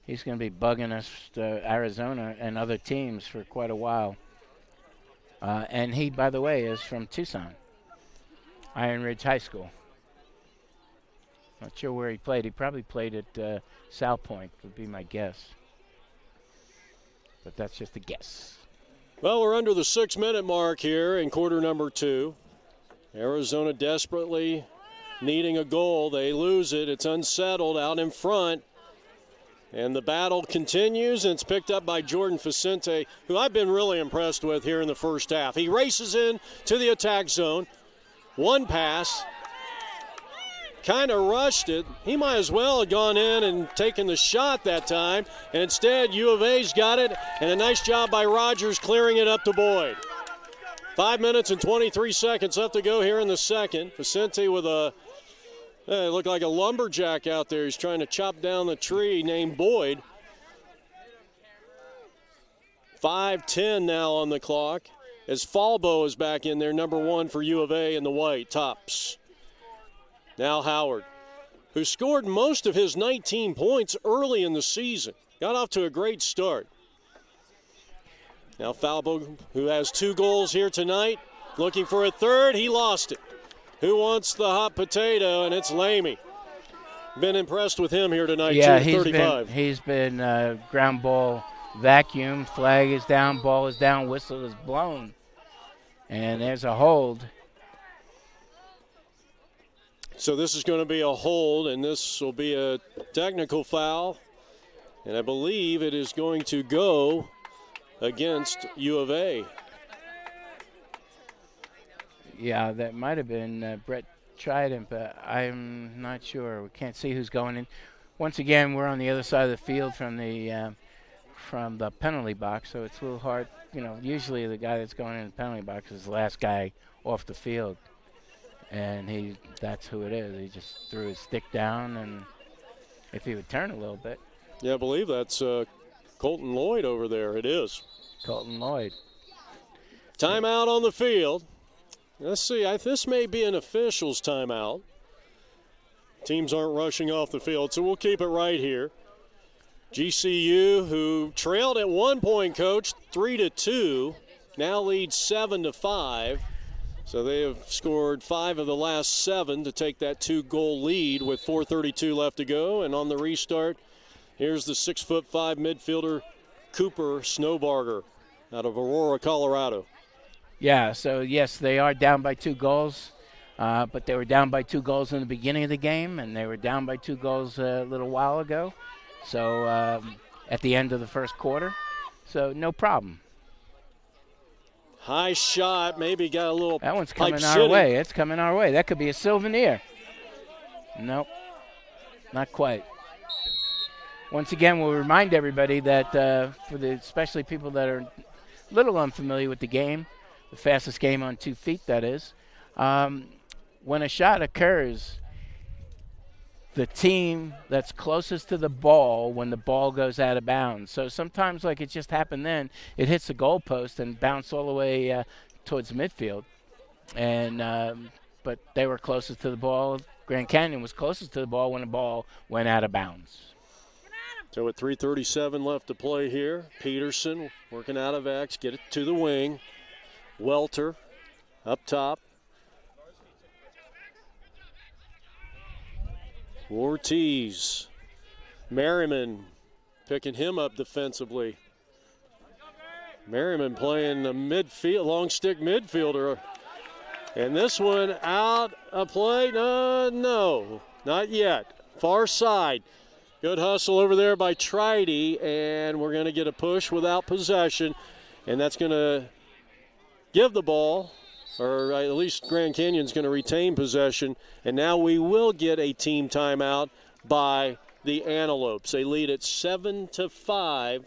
he's going to be bugging us, Arizona and other teams, for quite a while. And he, by the way, is from Tucson, Iron Ridge High School. Not sure where he played. He probably played at South Point, would be my guess. But that's just a guess. Well, we're under the 6-minute mark here in quarter number 2. Arizona desperately needing a goal. They lose it. It's unsettled out in front. And the battle continues, and it's picked up by Jordan Vicente, who I've been really impressed with here in the first half. He races in to the attack zone. One pass. Kind of rushed it. He might as well have gone in and taken the shot that time. And instead, U of A's got it, and a nice job by Rogers clearing it up to Boyd. 5 minutes and 23 seconds left to go here in the second. Vicente with it looked like a lumberjack out there. He's trying to chop down the tree named Boyd. 5:10 now on the clock as Falbo is back in there, number 1 for U of A in the white tops. Now Howard, who scored most of his 19 points early in the season. Got off to a great start. Now Falbo, who has 2 goals here tonight, looking for a third. He lost it. Who wants the hot potato? And it's Lamy. Been impressed with him here tonight, yeah, too, 35. He's been ground ball vacuum. Flag is down, ball is down, whistle is blown. And there's a hold. So this is going to be a hold, and this will be a technical foul. And I believe it is going to go against U of A. Yeah, that might have been Brett Trident, but I'm not sure. We can't see who's going in. Once again, we're on the other side of the field from the penalty box, so it's a little hard. You know, usually the guy that's going in the penalty box is the last guy off the field, and that's who it is. He just threw his stick down, and if he would turn a little bit. Yeah, I believe that's Colton Lloyd over there. It is. Colton Lloyd. Timeout on the field. Let's see. This may be an official's timeout. Teams aren't rushing off the field, so we'll keep it right here. GCU, who trailed at one point, Coach, 3-2, now leads 7-5. So they have scored 5 of the last 7 to take that 2-goal lead with 4:32 left to go. And on the restart, here's the 6'5" midfielder Cooper Snowbarger out of Aurora, Colorado. Yeah, so yes, they are down by 2 goals, but they were down by 2 goals in the beginning of the game, and they were down by 2 goals a little while ago. So at the end of the first quarter, so no problem. High shot, maybe got a little. That one's coming our way. It's coming our way. That could be a souvenir. Nope, not quite. Once again, we'll remind everybody that especially people that are a little unfamiliar with the game, the fastest game on 2 feet, that is, when a shot occurs, the team that's closest to the ball when the ball goes out of bounds. So sometimes, like it just happened then, it hits the goalpost and bounced all the way towards midfield. And but they were closest to the ball. Grand Canyon was closest to the ball when the ball went out of bounds. So with 3:37 left to play here, Peterson working out of X, get it to the wing. Welter up top. Ortiz. Merriman picking him up defensively. Merriman playing the midfield, long stick midfielder. And this one out of play. No, not yet. Far side. Good hustle over there by Tridy, and we're going to get a push without possession. And that's going to give the ball, or at least Grand Canyon's going to retain possession. And now we will get a team timeout by the Antelopes. They lead at 7-5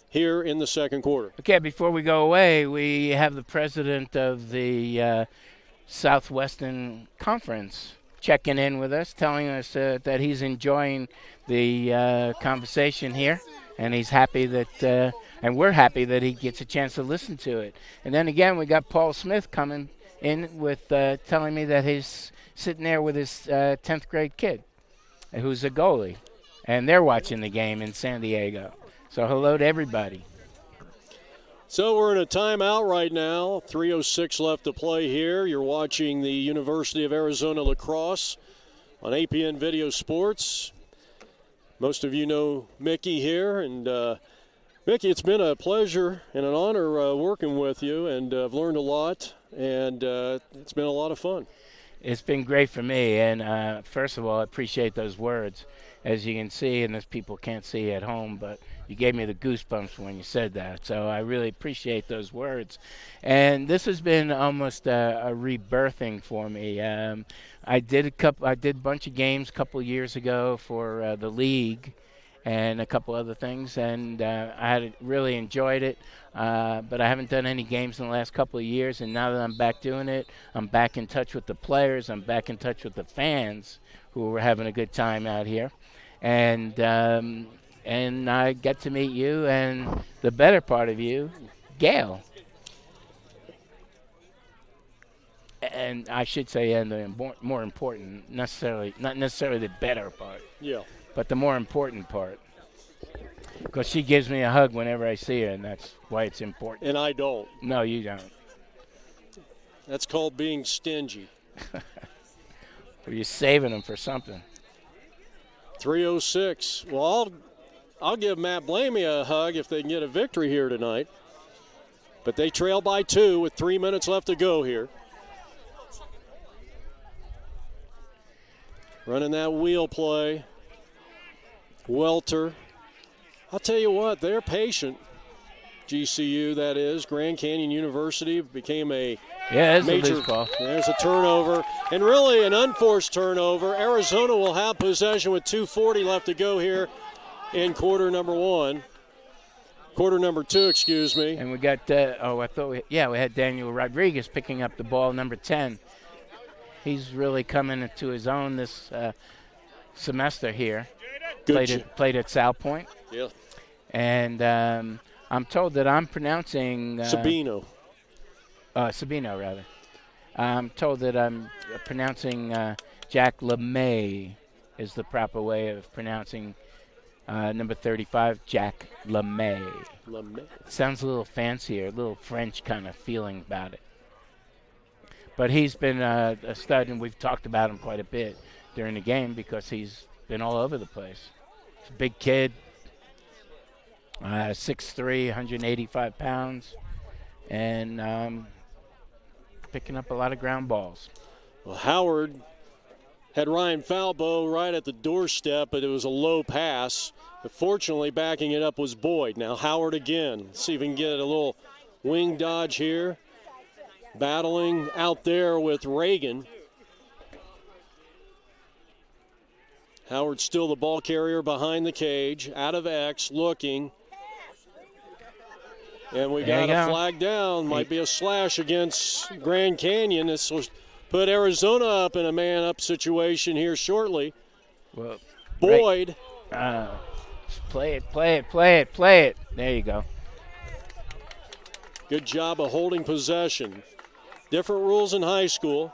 here in the second quarter. Okay, before we go away, we have the president of the Southwestern Conference checking in with us, telling us that he's enjoying the conversation here, and he's happy that, and we're happy that he gets a chance to listen to it. And then again, we got Paul Smith coming in with telling me that he's sitting there with his 10th grade kid, who's a goalie, and they're watching the game in San Diego. So hello to everybody. So we're in a timeout right now. 3:06 left to play here. You're watching the University of Arizona Lacrosse on APN Video Sports. Most of you know Mickey here. And Mickey, it's been a pleasure and an honor working with you, and I've learned a lot, and it's been a lot of fun. It's been great for me, and first of all, I appreciate those words. As you can see, and as people can't see at home, but you gave me the goosebumps when you said that, so I really appreciate those words. And this has been almost a rebirthing for me. I did a bunch of games a couple of years ago for the league and a couple other things, and I had really enjoyed it. But I haven't done any games in the last couple of years, and now that I'm back doing it, I'm back in touch with the players, I'm back in touch with the fans who were having a good time out here. And I get to meet you and the better part of you, Gail. And I should say, and the more important, not necessarily the better part. Yeah. But the more important part. Because she gives me a hug whenever I see her, and that's why it's important. And I don't. No, you don't. That's called being stingy. Or you're saving them for something. 3:06. Well, I'll give Matt Blamey a hug if they can get a victory here tonight. But they trail by 2 with 3 minutes left to go here. Running that wheel play. Welter. I'll tell you what, they're patient. GCU, that is. Grand Canyon University became a major ball. There's a turnover, and really an unforced turnover. Arizona will have possession with 2:40 left to go here in quarter number two, excuse me. And we got, we had Daniel Rodriguez picking up the ball, number 10. He's really coming into his own this semester here. Played at South Point. Yeah. And I'm told that I'm pronouncing Sabino, rather. I'm told that I'm pronouncing Jack LeMay is the proper way of pronouncing number 35, Jack LeMay. Sounds a little fancier, a little French kind of feeling about it. But he's been a stud, and we've talked about him quite a bit during the game because he's been all over the place. He's a big kid. 6'3", 185 pounds, and picking up a lot of ground balls. Well, Howard had Ryan Falbo right at the doorstep, but it was a low pass. But fortunately, backing it up was Boyd. Now Howard again. Let's see if we can get a little wing dodge here. Battling out there with Reagan. Howard still the ball carrier behind the cage, out of X, looking. And we got a flag down. Might be a slash against Grand Canyon. This will put Arizona up in a man-up situation here shortly. Well, Boyd. Play it. There you go. Good job of holding possession. Different rules in high school.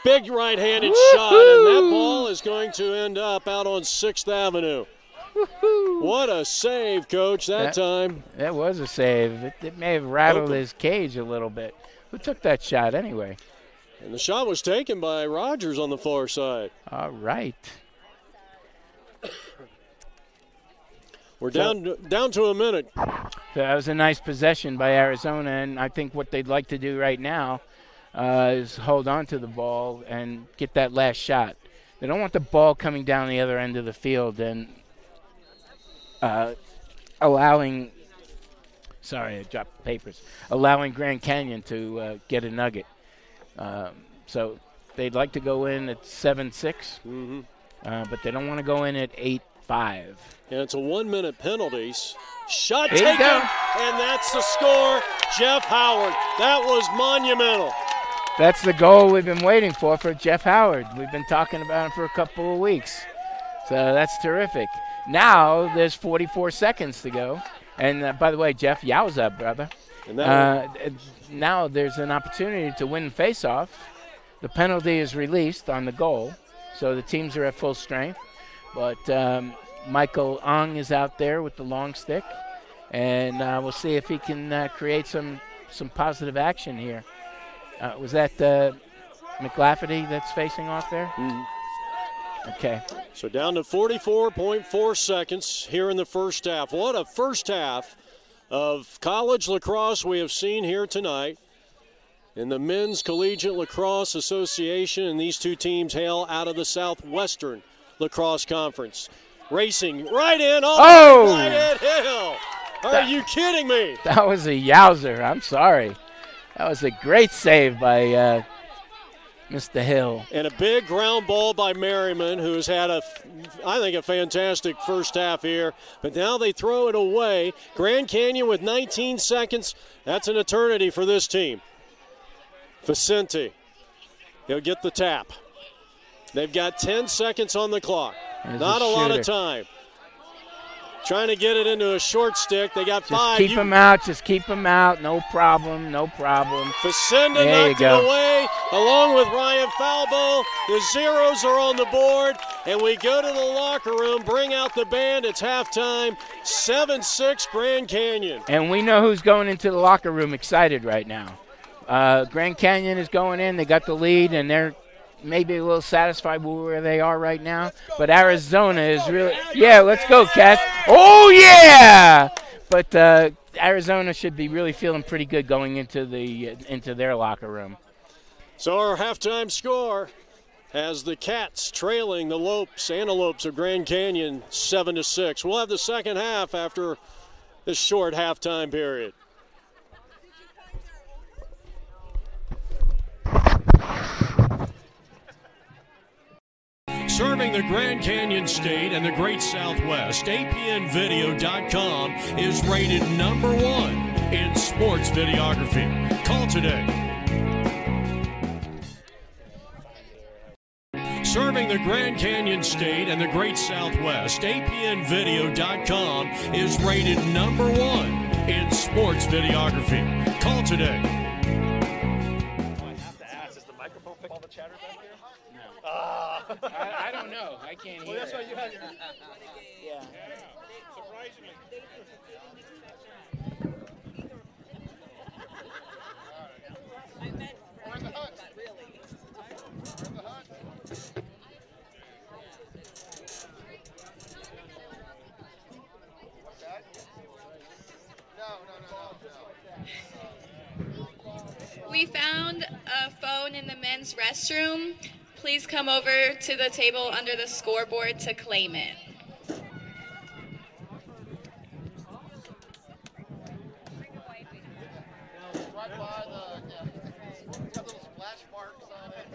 Big right-handed shot, and that ball is going to end up out on 6th Avenue. What a save, Coach, that time. That was a save. It may have rattled his cage a little bit. Who took that shot anyway? And the shot was taken by Rogers on the far side. All right. We're down to a minute. So that was a nice possession by Arizona, and I think what they'd like to do right now is hold on to the ball and get that last shot. They don't want the ball coming down the other end of the field and allowing Grand Canyon to get a nugget. So they'd like to go in at 7-6, but they don't want to go in at 8-5. And it's a 1-minute penalty. Shot taken, and that's the score. Jeff Howard. That was monumental. That's the goal we've been waiting for Jeff Howard. We've been talking about him for a couple of weeks. So that's terrific. Now there's 44 seconds to go. And by the way, Jeff, yowza, brother. Now there's an opportunity to win faceoff. The penalty is released on the goal, so the teams are at full strength. But Michael Ong is out there with the long stick, and we'll see if he can create some positive action here. Was that McLafferty that's facing off there? Okay. So down to 44.4 seconds here in the first half. What a first half of college lacrosse we have seen here tonight. In the Men's Collegiate Lacrosse Association, and these two teams hail out of the Southwestern Lacrosse Conference. Racing right in. Right hill. Are you kidding me? That was a yowzer. I'm sorry. That was a great save by Mr. Hill. And a big ground ball by Merriman, who has had I think a fantastic first half here. But now they throw it away. Grand Canyon with 19 seconds. That's an eternity for this team. Vicente. He'll get the tap. They've got 10 seconds on the clock. Not a lot of time. Trying to get it into a short stick. They got 5. Just keep him out. No problem. Facenda knocked it away along with Ryan Falbo. The zeros are on the board. And we go to the locker room, bring out the band. It's halftime. 7-6 Grand Canyon. And we know who's going into the locker room excited right now. Grand Canyon is going in. They got the lead, and they're maybe a little satisfied with where they are right now. But Arizona is really – yeah, let's go, Cats. Oh, yeah! But Arizona should be really feeling pretty good going into their locker room. So our halftime score has the Cats trailing the Antelopes of Grand Canyon 7-6. We'll have the second half after this short halftime period. Serving the Grand Canyon State and the Great Southwest, APNvideo.com is rated #1 in sports videography. Call today. Serving the Grand Canyon State and the Great Southwest, APNvideo.com is rated #1 in sports videography. Call today. I have to ask, does the microphone pick all the chatter back there? No. I don't know. I can't hear. Well, that's why you had your. Yeah. Surprisingly. Where's the hut? Where's the hut? What's that? No. We found a phone in the men's restroom. Please come over to the table under the scoreboard to claim it. Right by it's got little splash marks on it.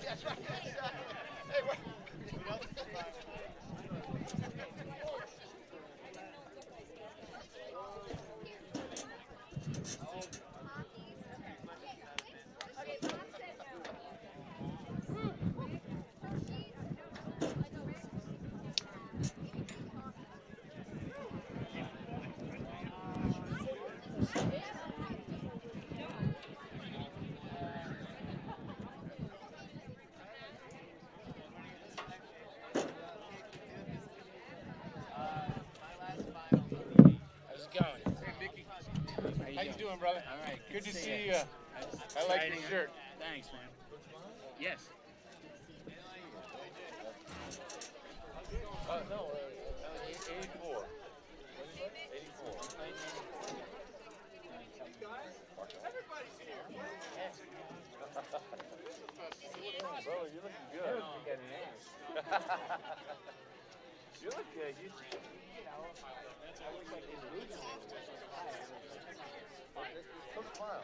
That's right. Hey, wait. How you doing, brother? All right. Good to see you. I like your shirt. Thanks, man. Yes. No, 84. 84. Everybody's here. Brother, you're looking good. You look good. Come smile.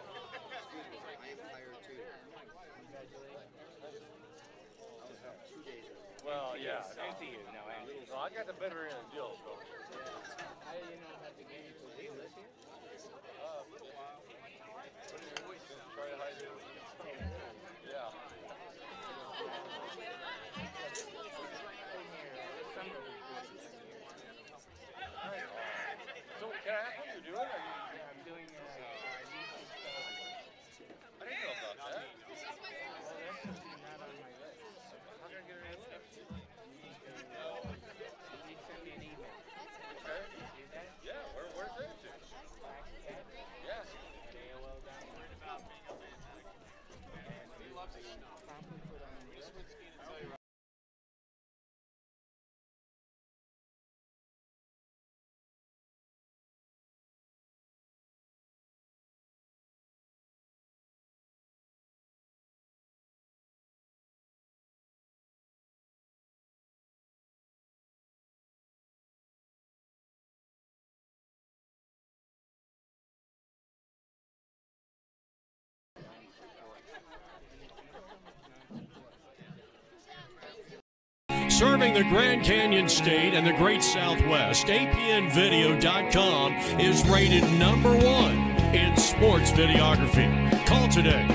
Well, yeah. Same to you. No, No, I got the better end of the deal, so. How do you know about the game to deal this year? Try to hide it. Yeah. So, can I ask what you're doing? I'm doing I didn't know about that. not on my list. How can I get it in there? You send me an email. Okay. See that? Yeah, where's that to? Yeah. AOL.com. And we promptly put on the list. Serving the Grand Canyon State and the Great Southwest, APNvideo.com is rated #1 in sports videography. Call today.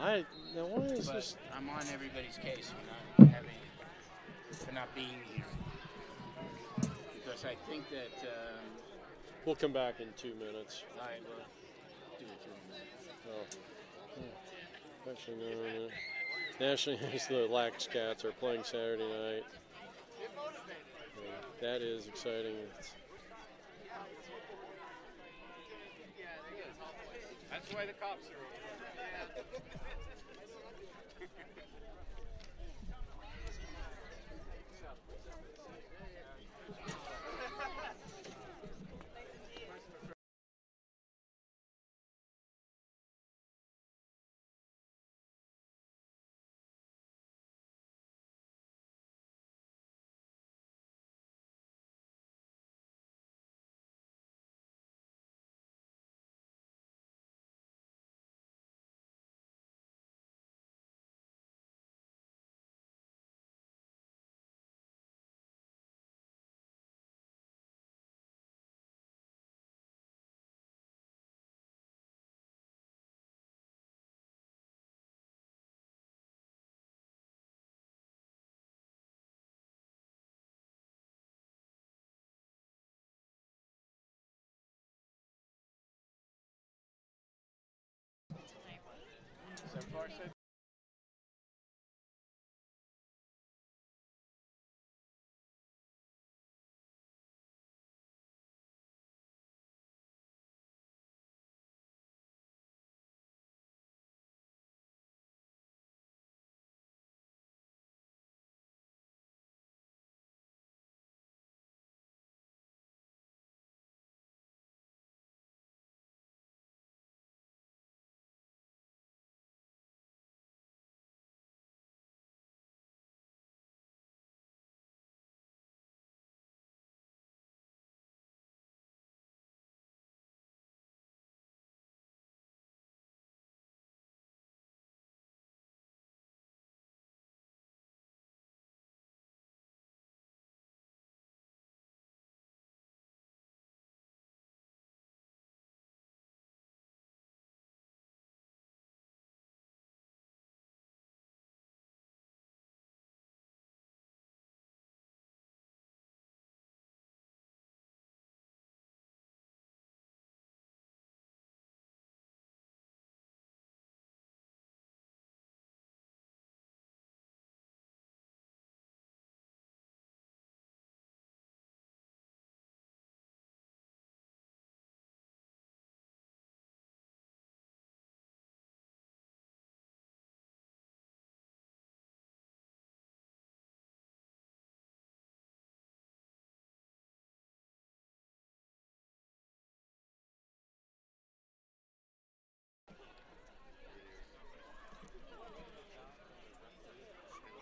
Now why is But this? I'm on everybody's case for not being here. Because I think that We'll come back in 2 minutes. I will do it. Oh. Actually, no. Nationally, the Lacrosse are playing Saturday night. That is exciting. That's why the cops are over there. So far, so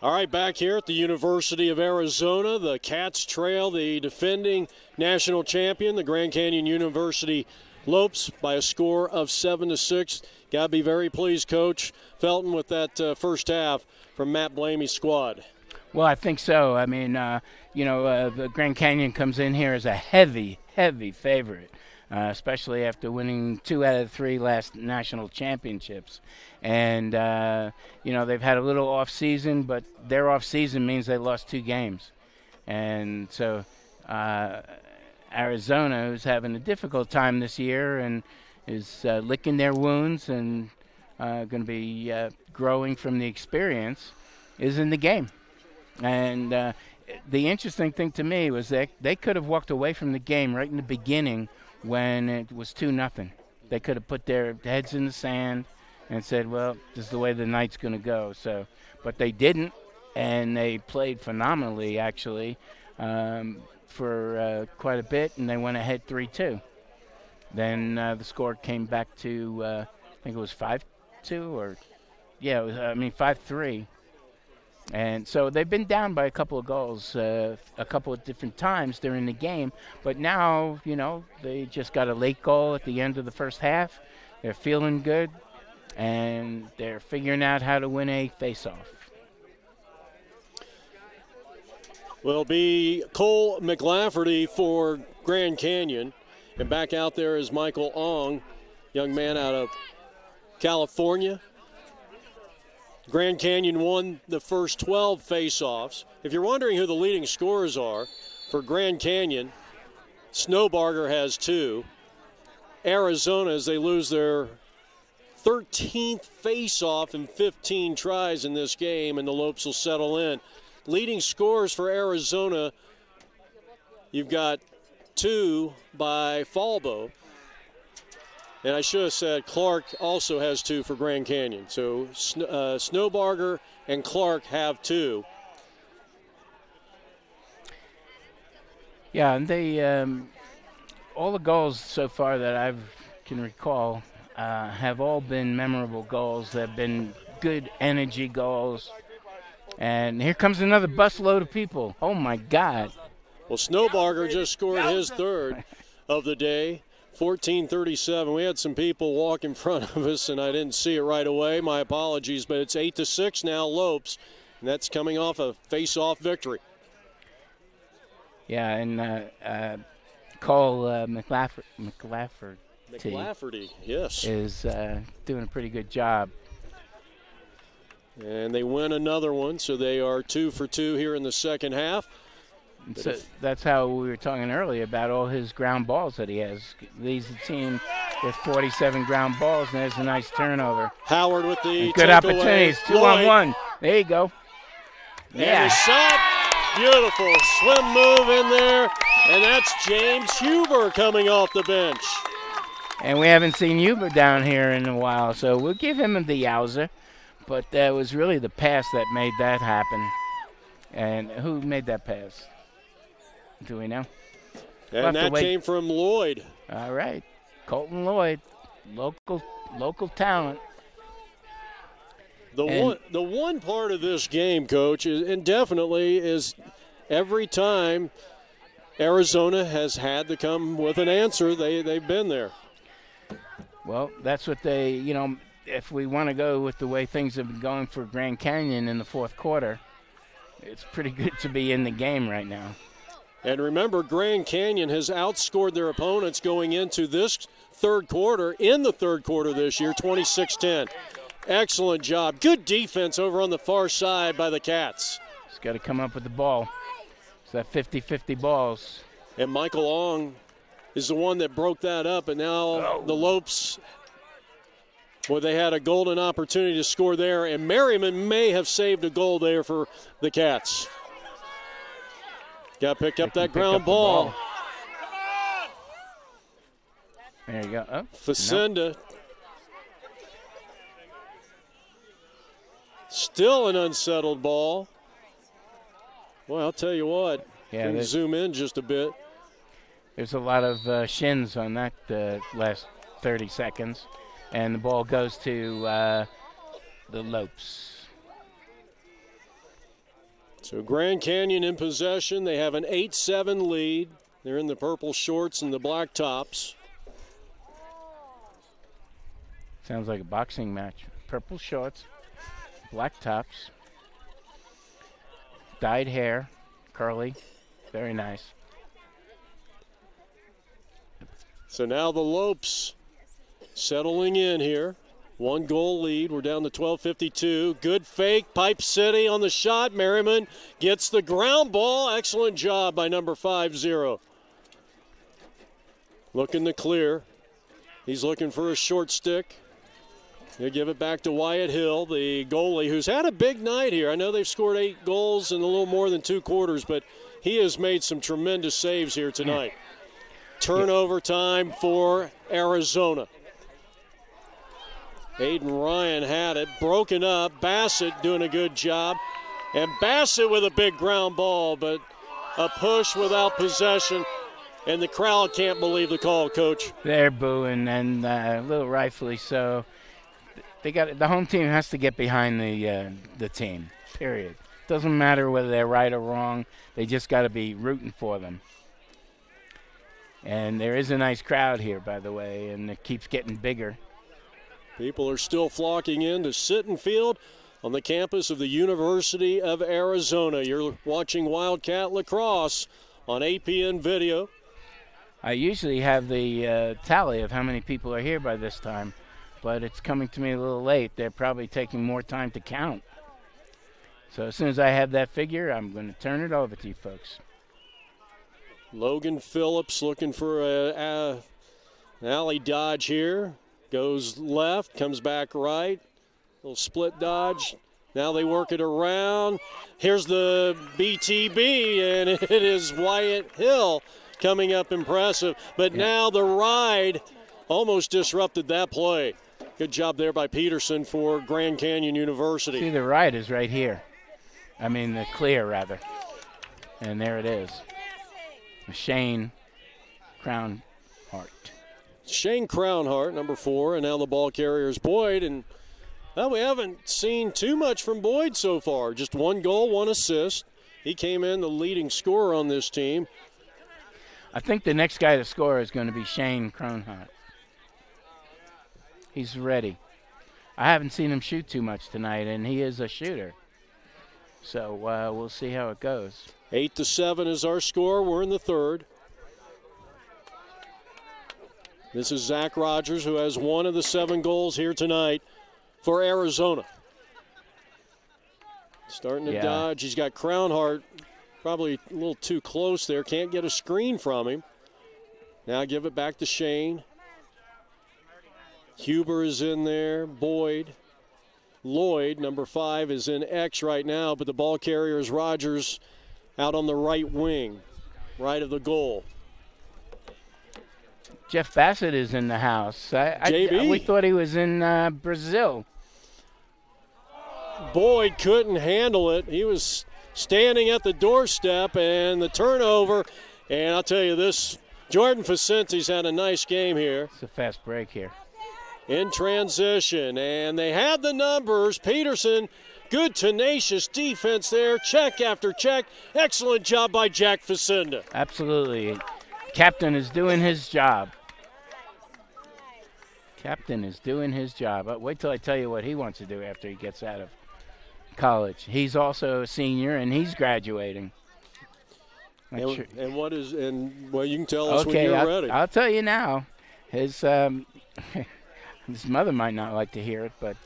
All right, back here at the University of Arizona, the Cats trail the defending national champion, the Grand Canyon University Lopes, by a score of 7-6. Got to be very pleased, Coach Felton, with that first half from Matt Blamey's squad. Well, I think so. I mean, the Grand Canyon comes in here as a heavy, heavy favorite, especially after winning 2 out of 3 last national championships. And, they've had a little off season, but their off season means they lost 2 games. And so Arizona, who's having a difficult time this year and is licking their wounds and going to be growing from the experience, is in the game. And the interesting thing to me was that they could have walked away from the game right in the beginning when it was 2-0. They could have put their heads in the sand and said, well, this is the way the night's going to go. So, but they didn't, and they played phenomenally, actually, for quite a bit, and they went ahead 3-2. Then the score came back to, I think it was 5-2 or, 5-3. And so they've been down by a couple of goals a couple of different times during the game. But now, they just got a late goal at the end of the first half. They're feeling good, and they're figuring out how to win a face-off. Will be Cole McLafferty for Grand Canyon. And back out there is Michael Ong, young man out of California. Grand Canyon won the first 12 face-offs. If you're wondering who the leading scorers are for Grand Canyon, Snowbarger has 2. Arizona, as they lose their 13th face-off in 15 tries in this game, and the Lopes will settle in. Leading scorers for Arizona, you've got 2 by Falbo. And I should have said Clark also has 2 for Grand Canyon. So Snowbarger and Clark have 2. Yeah, and they all the goals so far that I can recall have all been memorable goals. They've been good energy goals. And here comes another busload of people. Oh, my God. Well, Snowbarger just scored his 3rd of the day. 14:37. We had some people walk in front of us, and I didn't see it right away. My apologies, but it's 8-6 now, Lopes, and that's coming off a face-off victory. Yeah, and Cole McLafferty yes, is doing a pretty good job. And they win another one, so they are 2 for 2 here in the second half. So that's how we were talking earlier about all his ground balls that he has. Leads the team with 47 ground balls, and there's a nice turnover. Howard with the good opportunities. 2-on-1. There you go. Yeah. And the shot. Beautiful swim move in there, and that's James Huber coming off the bench. And we haven't seen Huber down here in a while, so we'll give him the yowzer. But that was really the pass that made that happen. And who made that pass? Do we know? And that came from Lloyd. All right. Colton Lloyd, local talent. The one part of this game, Coach, and definitely is every time Arizona has had to come with an answer, they've been there. Well, that's what they, if we want to go with the way things have been going for Grand Canyon in the fourth quarter, it's pretty good to be in the game right now. And remember, Grand Canyon has outscored their opponents going into this third quarter, in the third quarter this year, 26-10. Excellent job. Good defense over on the far side by the Cats. He's got to come up with the ball. It's that 50-50 balls. And Michael Ong is the one that broke that up, and now the Lopes, well, they had a golden opportunity to score there, and Merriman may have saved a goal there for the Cats. Got to pick up that ground ball. There you go. Oh, Facenda. Nope. Still an unsettled ball. Well, I'll tell you what. Yeah, can zoom in just a bit. There's a lot of shins on that last 30 seconds. And the ball goes to the Lopes. So Grand Canyon in possession. They have an 8-7 lead. They're in the purple shorts and the black tops. Sounds like a boxing match. Purple shorts, black tops, dyed hair, curly, very nice. So now the Lopes settling in here. 1-goal lead. We're down to 12:52. Good fake. Pipe City on the shot. Merriman gets the ground ball. Excellent job by number 50. Looking to clear. He's looking for a short stick. They give it back to Wyatt Hill, the goalie, who's had a big night here. I know they've scored 8 goals in a little more than 2 quarters, but he has made some tremendous saves here tonight. Turnover time for Arizona. Aiden Ryan had it, broken up. Bassett doing a good job. And Bassett with a big ground ball, but a push without possession. And the crowd can't believe the call, Coach. They're booing, and a little rightfully so. The home team has to get behind the team, period. Doesn't matter whether they're right or wrong. They just got to be rooting for them. And there is a nice crowd here, by the way, and it keeps getting bigger. People are still flocking in to Sitton Field on the campus of the University of Arizona. You're watching Wildcat Lacrosse on APN Video. I usually have the tally of how many people are here by this time, but it's coming to me a little late. They're probably taking more time to count. So as soon as I have that figure, I'm going to turn it over to you folks. Logan Phillips looking for an alley dodge here. Goes left, comes back right. Little split dodge. Now they work it around. Here's the BTB, and it is Wyatt Hill coming up impressive. But now the ride almost disrupted that play. Good job there by Peterson for Grand Canyon University. See, the ride is right here. I mean, the clear, rather. And there it is. Shane Crownhart. Shane Crownhart, number 4, and now the ball carrier is Boyd. And well, we haven't seen too much from Boyd so far. Just 1 goal, 1 assist. He came in the leading scorer on this team. I think the next guy to score is going to be Shane Crownhart. He's ready. I haven't seen him shoot too much tonight, and he is a shooter. So we'll see how it goes. 8-7 is our score. We're in the third. This is Zach Rogers, who has 1 of the 7 goals here tonight for Arizona. Starting to dodge. He's got Crownhart probably a little too close there. Can't get a screen from him. Now give it back to Shane. Huber is in there. Boyd. Lloyd, number 5, is in X right now, but the ball carrier is Rogers out on the right wing, right of the goal. Jeff Bassett is in the house. JB. We thought he was in Brazil. Boyd couldn't handle it. He was standing at the doorstep, and the turnover. And I'll tell you this, Jordan Facenti's had a nice game here. It's a fast break here. In transition, and they had the numbers. Peterson, good tenacious defense there. Check after check. Excellent job by Jack Facenda. Absolutely. Captain is doing his job. Captain is doing his job. Wait till I tell you what he wants to do after he gets out of college. He's also a senior, and he's graduating. And what is? And well, you can tell us when you're ready. I'll tell you now. His his mother might not like to hear it, but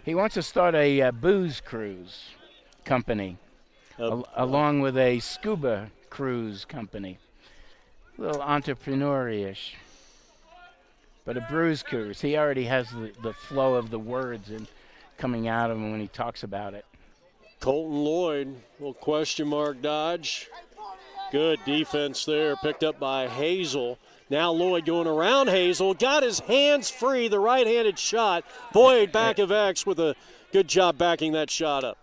he wants to start a booze cruise company, along with a scuba cruise company. A little entrepreneur-ish. But a booze cruise. He already has the flow of the words and coming out of him when he talks about it. Colton Lloyd, little question mark dodge. Good defense there, picked up by Hazel. Now Lloyd going around Hazel, got his hands free, the right-handed shot. Boyd back of X with a good job backing that shot up.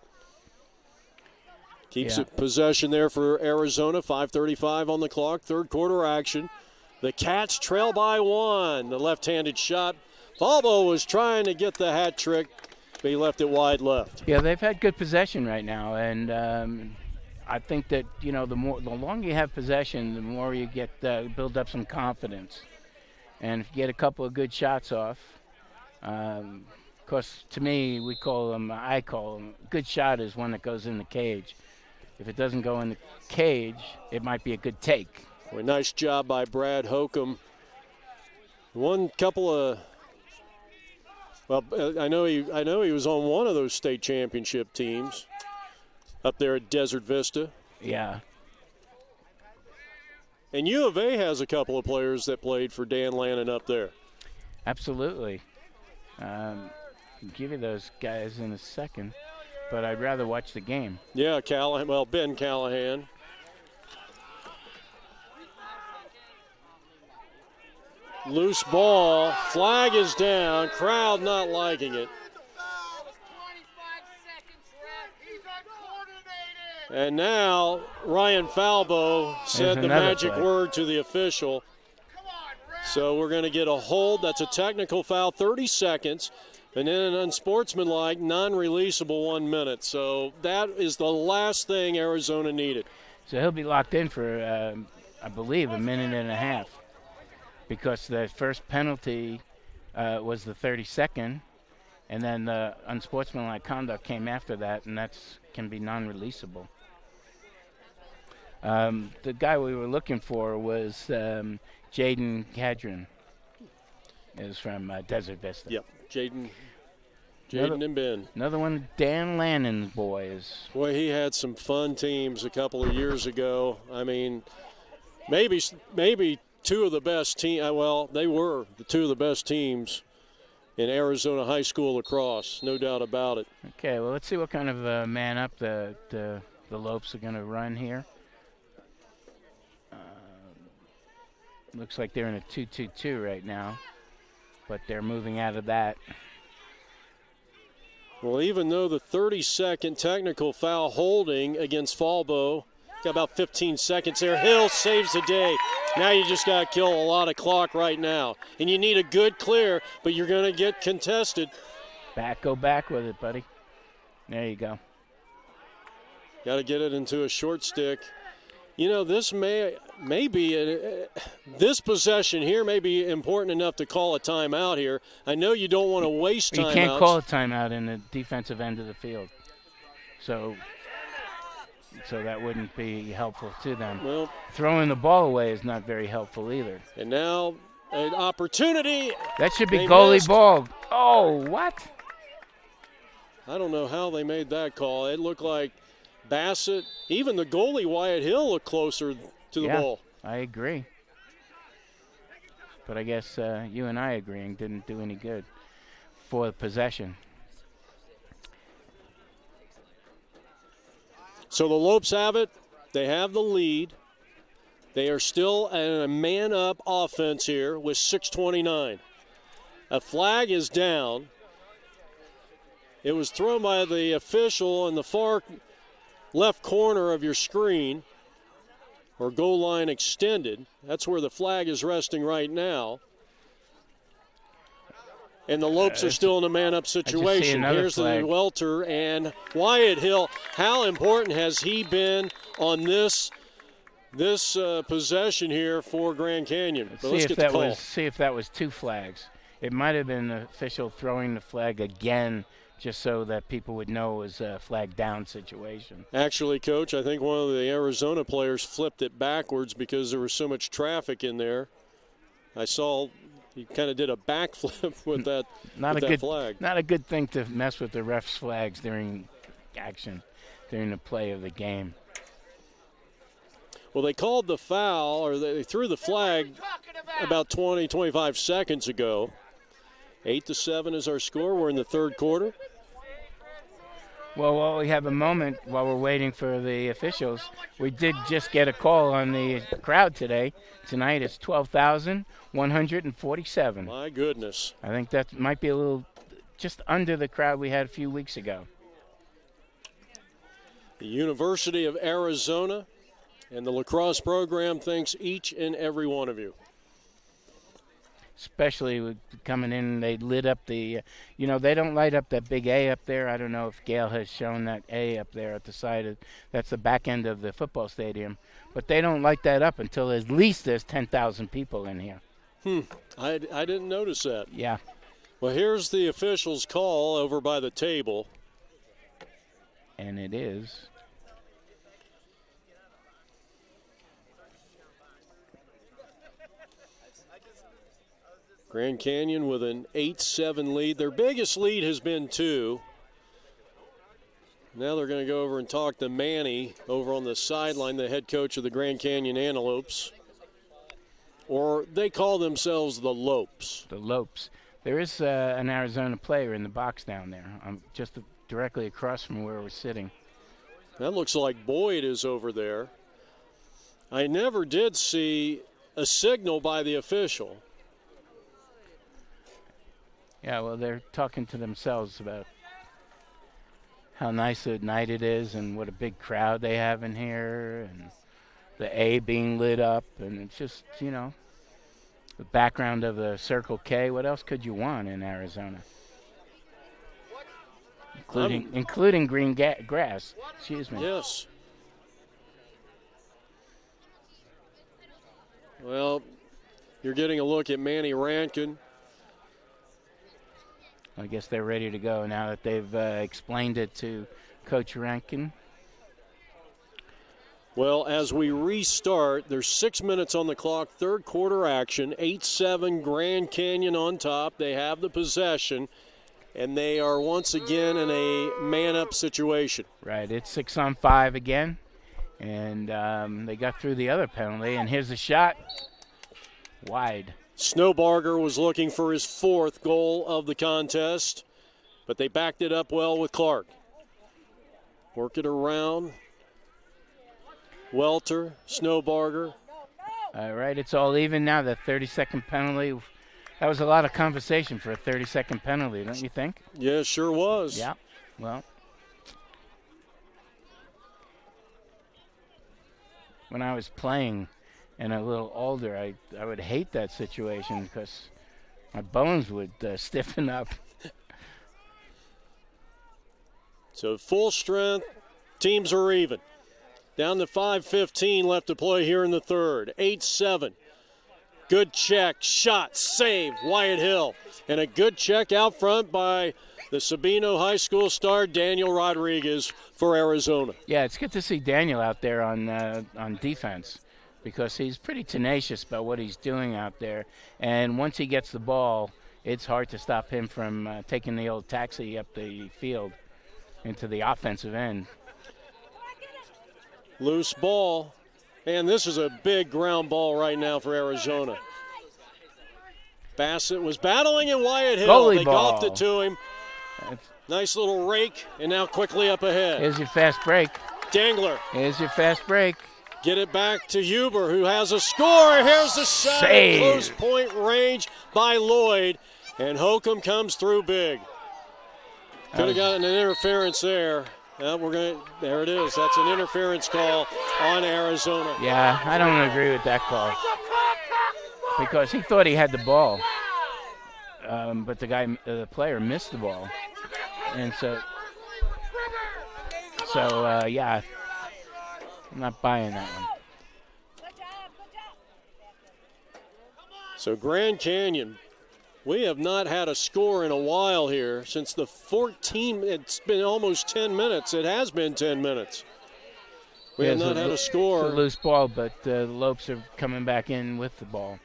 Keeps it possession there for Arizona, 5:35 on the clock, third quarter action. The Cats trail by 1, the left-handed shot. Falbo was trying to get the hat trick, but he left it wide left. Yeah, they've had good possession right now, and I think that, you know, the longer you have possession, the more you get build up some confidence. And if you get a couple of good shots off, of course, to me, I call them, good shot is one that goes in the cage. If it doesn't go in the cage, it might be a good take. Well, nice job by Brad Hokum. One couple of, well, I know he was on one of those state championship teams up there at Desert Vista. Yeah. And U of A has a couple of players that played for Dan Lannon up there. Absolutely. I'll give you those guys in a second, but I'd rather watch the game. Yeah, Callahan. Well, Ben Callahan. Loose ball. Flag is down. Crowd not liking it. And now Ryan Falbo said the magic word to the official. So we're going to get a hold. That's a technical foul, 30 seconds. And then an unsportsmanlike, non-releasable 1 minute. So that is the last thing Arizona needed. So he'll be locked in for, I believe, a minute and a half. Because the first penalty was the 32nd. And then the unsportsmanlike conduct came after that, and that can be non-releasable. The guy we were looking for was Jaden Cadron. is from Desert Vista. Yep, Jaden and Ben. Another one of Dan Lannon's boys. Boy, he had some fun teams a couple of years ago. I mean, maybe two of the best teams. Well, they were the two of the best teams in Arizona high school lacrosse, no doubt about it. Okay, well, let's see what kind of man up the Lopes are going to run here. Looks like they're in a 2-2-2 right now, but they're moving out of that. Well, even though the 30-second technical foul holding against Falbo, got about 15 seconds there. Hill saves the day. Now you just got to kill a lot of clock right now. And you need a good clear, but you're going to get contested. Go back with it, buddy. There you go. Got to get it into a short stick. You know, this may be this possession here may be important enough to call a timeout here. I know you don't want to waste timeouts. You can't call a timeout in the defensive end of the field. So that wouldn't be helpful to them. Well, throwing the ball away is not very helpful either. And now an opportunity. That should be goalie ball. Oh, what? I don't know how they made that call. It looked like Bassett, even the goalie Wyatt Hill, looked closer to the ball. I agree. But I guess you and I agreeing didn't do any good for the possession. So the Lopes have it. They have the lead. They are still in a man-up offense here with 6:29. A flag is down. It was thrown by the official in the far left corner of your screen, or goal line extended. That's where the flag is resting right now. And the Lopes are still in a man-up situation. Here's the welter and Wyatt Hill. How important has he been on this possession here for Grand Canyon? But let's get the call. See if that was two flags. It might have been the official throwing the flag again, just so that people would know it was a flag down situation. Actually, Coach, I think one of the Arizona players flipped it backwards because there was so much traffic in there. I saw he kind of did a backflip with that, flag. Not a good thing to mess with the ref's flags during action, during the play of the game. Well, they called the foul, or they threw the flag about 20, 25 seconds ago. 8-7 is our score. We're in the third quarter. Well, while we have a moment, while we're waiting for the officials, we did just get a call on the crowd today. Tonight it's 12,147. My goodness. I think that might be a little just under the crowd we had a few weeks ago. The University of Arizona and the lacrosse program thanks each and every one of you. Especially with coming in, they lit up the, they don't light up that big A up there. I don't know if Gail has shown that A up there at the side. That's the back end of the football stadium. But they don't light that up until at least there's 10,000 people in here. I didn't notice that. Yeah. Well, here's the official's call over by the table. And it is. Grand Canyon with an 8-7 lead. Their biggest lead has been 2. Now they're going to go over and talk to Manny over on the sideline, the head coach of the Grand Canyon Antelopes. Or they call themselves the Lopes. The Lopes. There is an Arizona player in the box down there, just directly across from where we're sitting. That looks like Boyd is over there. I never did see a signal by the official. Yeah, well, they're talking to themselves about how nice a night it is and what a big crowd they have in here and the A being lit up. And it's just, the background of the Circle K. What else could you want in Arizona? Including green grass. Excuse me. Yes. Well, you're getting a look at Manny Rankin. I guess they're ready to go now that they've explained it to Coach Rankin. Well, as we restart, there's 6 minutes on the clock, third quarter action, 8-7 Grand Canyon on top. They have the possession, and they are once again in a man-up situation. Right, it's 6-on-5 again, and they got through the other penalty, and here's the shot, wide. Snowbarger was looking for his 4th goal of the contest, but they backed it up well with Clark. Work it around. Welter, Snowbarger. All right, it's all even now. The 30-second penalty. That was a lot of conversation for a 30-second penalty, don't you think? Yeah, sure was. Yeah, well. When I was playing and a little older, I would hate that situation because my bones would stiffen up. So full strength, teams are even. Down to 5:15 left to play here in the third. 8-7. Good check, shot, save, Wyatt Hill. And a good check out front by the Sabino High School star, Daniel Rodriguez, for Arizona. Yeah, it's good to see Daniel out there on defense because he's pretty tenacious about what he's doing out there. And once he gets the ball, it's hard to stop him from taking the old taxi up the field into the offensive end. Loose ball, and this is a big ground ball right now for Arizona. Bassett was battling and Wyatt Hill. Goalie they ball. golfed it to him. Nice little rake, and now quickly up ahead. Here's your fast break. Dangler. Here's your fast break. Get it back to Huber, who has a score. Here's the shot at close point range by Lloyd, and Holcomb comes through big. Could have gotten an interference there. There it is. That's an interference call on Arizona. Yeah, I don't agree with that call because he thought he had the ball, but the player missed the ball, and so yeah, I'm not buying that one. So Grand Canyon, we have not had a score in a while here since the 14. It's been almost 10 minutes. It has been 10 minutes. We have not had a score. It's a loose ball, but the Lopes are coming back in with the ball.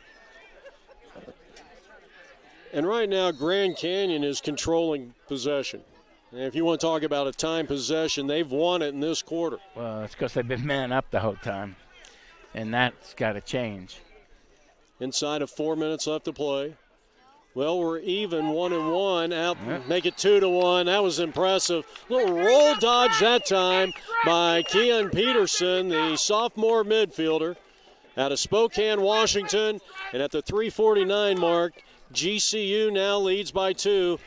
And right now, Grand Canyon is controlling possession. And if you want to talk about a time possession, they've won it in this quarter. Well, it's because they've been man up the whole time, and that's got to change. Inside of 4 minutes left to play. Well, we're even 1-1. Out, make it 2-1. That was impressive. Little roll dodge that time by Keon Peterson, the sophomore midfielder, out of Spokane, Washington. And at the 3:49 mark, GCU now leads by 2.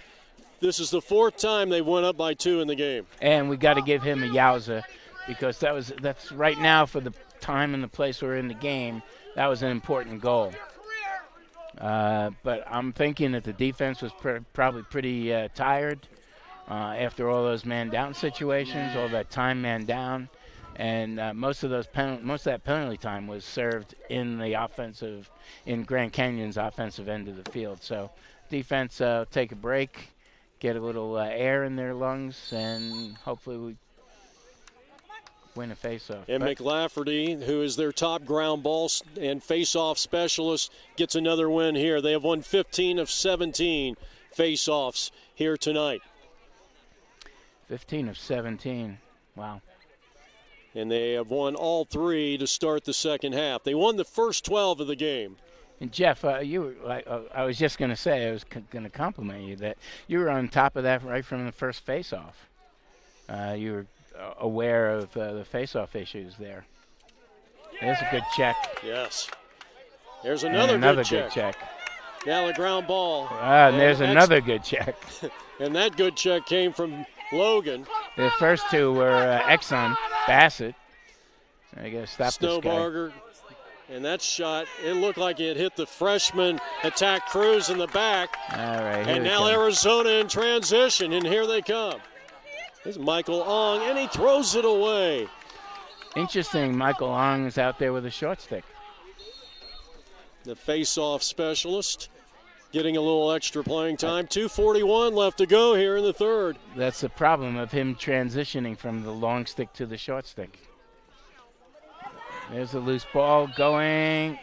This is the 4th time they went up by 2 in the game. And we got to give him a yowza because that's right now for the time and the place we're in the game. That was an important goal. But I'm thinking that the defense was probably pretty tired after all those man-down situations, all that time man-down, and most of that penalty time was served in Grand Canyon's offensive end of the field. So defense take a break, get a little air in their lungs, and hopefully we win a faceoff. And McLafferty, who is their top ground ball and faceoff specialist, gets another win here. They have won 15 of 17 faceoffs here tonight. 15 of 17. Wow. And they have won all 3 to start the second half. They won the first 12 of the game. And Jeff, I was just going to say, I was going to compliment you that you were on top of that right from the first faceoff. You were aware of the face-off issues there. There's a good check. Yes. There's another good check. Now the ground ball. And there's another good check. And that good check came from Logan. The first 2 were Exxon, Bassett. I got to stop this guy. Snowbarger. And that shot, it looked like it hit the freshman attack Cruz in the back. All right. And now Arizona in transition, and here they come. There's Michael Ong, and he throws it away. Interesting, Michael Ong is out there with a short stick. The face-off specialist getting a little extra playing time. 2:41 left to go here in the third. That's the problem of him transitioning from the long stick to the short stick. There's a loose ball going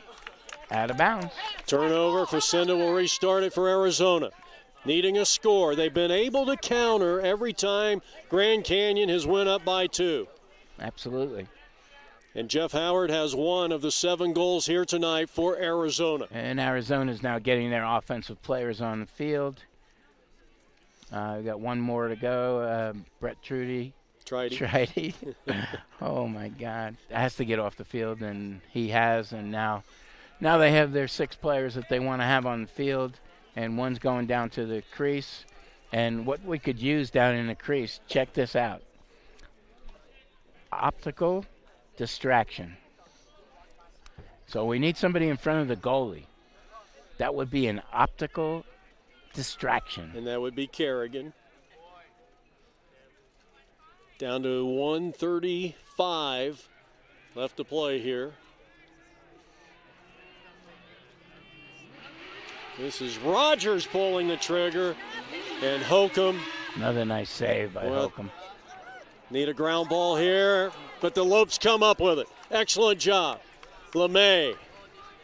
out of bounds. Turnover for Sitton will restart it for Arizona. Needing a score. They've been able to counter every time Grand Canyon has went up by 2. Absolutely. And Jeff Howard has 1 of the 7 goals here tonight for Arizona. And Arizona's now getting their offensive players on the field. We've got 1 more to go. Brett Trudy. Tridy. Oh, my God. Has to get off the field, and he has. And now they have their 6 players that they want to have on the field. And one's going down to the crease. And what we could use down in the crease, check this out. Optical distraction. So we need somebody in front of the goalie. That would be an optical distraction. And that would be Kerrigan. Down to 1:35 left to play here. This is Rogers pulling the trigger, and Holcomb. Another nice save by Holcomb. Need a ground ball here, but the Lopes come up with it. Excellent job.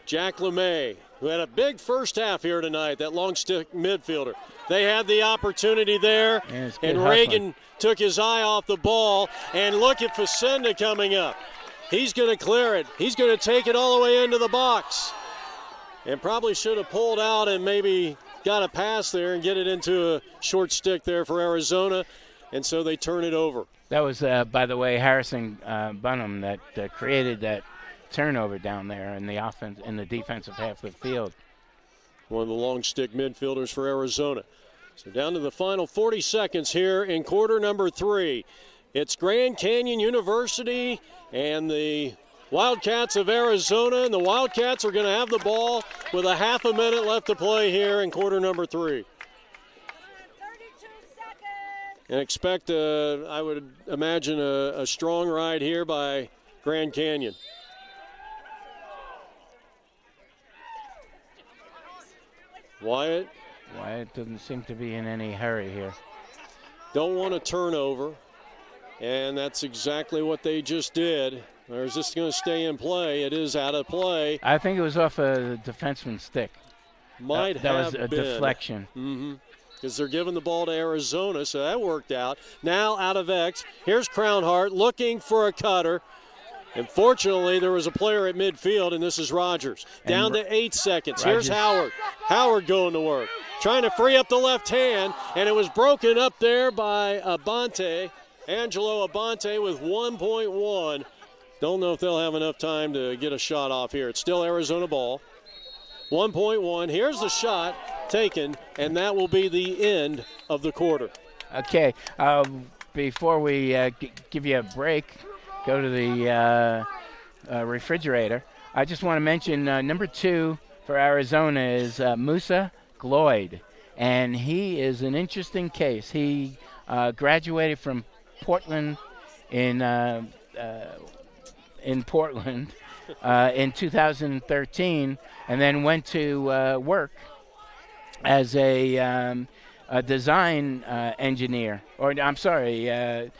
Jack LeMay, who had a big first half here tonight, that long stick midfielder. They had the opportunity there, and Reagan took his eye off the ball, and look at Facenda coming up. He's going to clear it. He's going to take it all the way into the box. And probably should have pulled out and maybe got a pass there and get it into a short stick there for Arizona. And so they turn it over. That was, by the way, Harrison Bunham that created that turnover down there in the offense, in the defensive half of the field. One of the long stick midfielders for Arizona. So down to the final 40 seconds here in quarter number 3. It's Grand Canyon University and the Wildcats of Arizona, and the Wildcats are going to have the ball with a half a minute left to play here in quarter number 3. 32 seconds. And expect, I would imagine, a strong ride here by Grand Canyon. Wyatt doesn't seem to be in any hurry here. Don't want a turnover, and that's exactly what they just did. Or is this going to stay in play? It is out of play. I think it was off a defenseman's stick. That was a deflection. Because they're giving the ball to Arizona, so that worked out. Now out of X. Here's Crownhart looking for a cutter. And fortunately, there was a player at midfield, and this is Rogers. Down to 8 seconds. Here's Howard. Howard going to work. Trying to free up the left hand, and it was broken up there by Abante. Angelo Abante with 1.1. Don't know if they'll have enough time to get a shot off here. It's still Arizona ball. 1.1. Here's the shot taken, and that will be the end of the quarter. Okay. Before we give you a break, go to the refrigerator, I just want to mention number 2 for Arizona is Musa Gloyd, and he is an interesting case. He graduated from Portland in Portland in 2013, and then went to work as a design engineer, or I'm sorry, a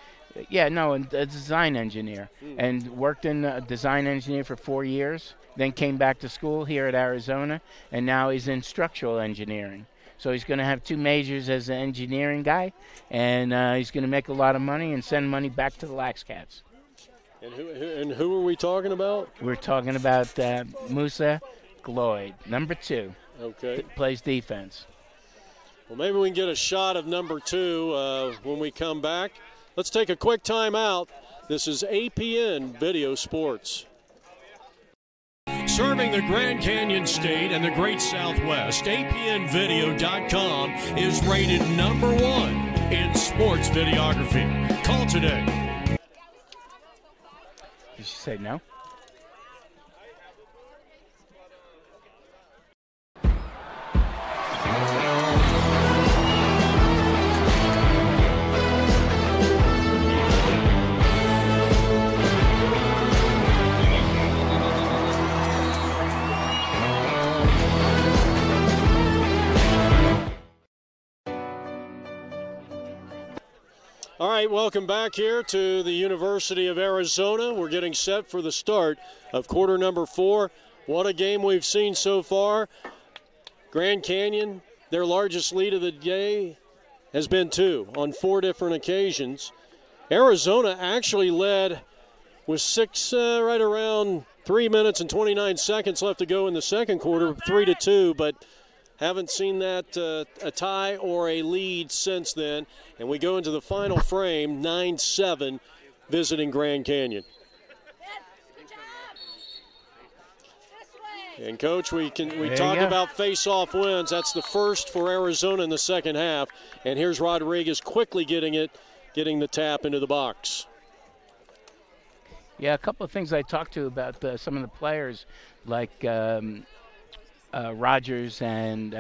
design engineer, and worked in design engineer for 4 years, then came back to school here at Arizona, and now he's in structural engineering. So he's going to have 2 majors as an engineering guy, and he's going to make a lot of money and send money back to the Lacrosse. And who are we talking about? We're talking about Musa Gloyd, number 2. Okay. Plays defense. Well, maybe we can get a shot of number 2 when we come back. Let's take a quick time out. This is APN Video Sports. Serving the Grand Canyon State and the Great Southwest, APNvideo.com is rated number 1 in sports videography. Call today. Did she say no? All right, welcome back here to the University of Arizona. We're getting set for the start of quarter number 4. What a game we've seen so far. Grand Canyon, their largest lead of the day, has been 2 on 4 different occasions. Arizona actually led with right around 3 minutes and 29 seconds left to go in the second quarter, 3-2, but haven't seen that a tie or a lead since then. And we go into the final frame, 9-7, visiting Grand Canyon. And, Coach, we talk about face-off wins. That's the first for Arizona in the second half. And here's Rodriguez quickly getting the tap into the box. Yeah, a couple of things I talked to about some of the players, like Rogers and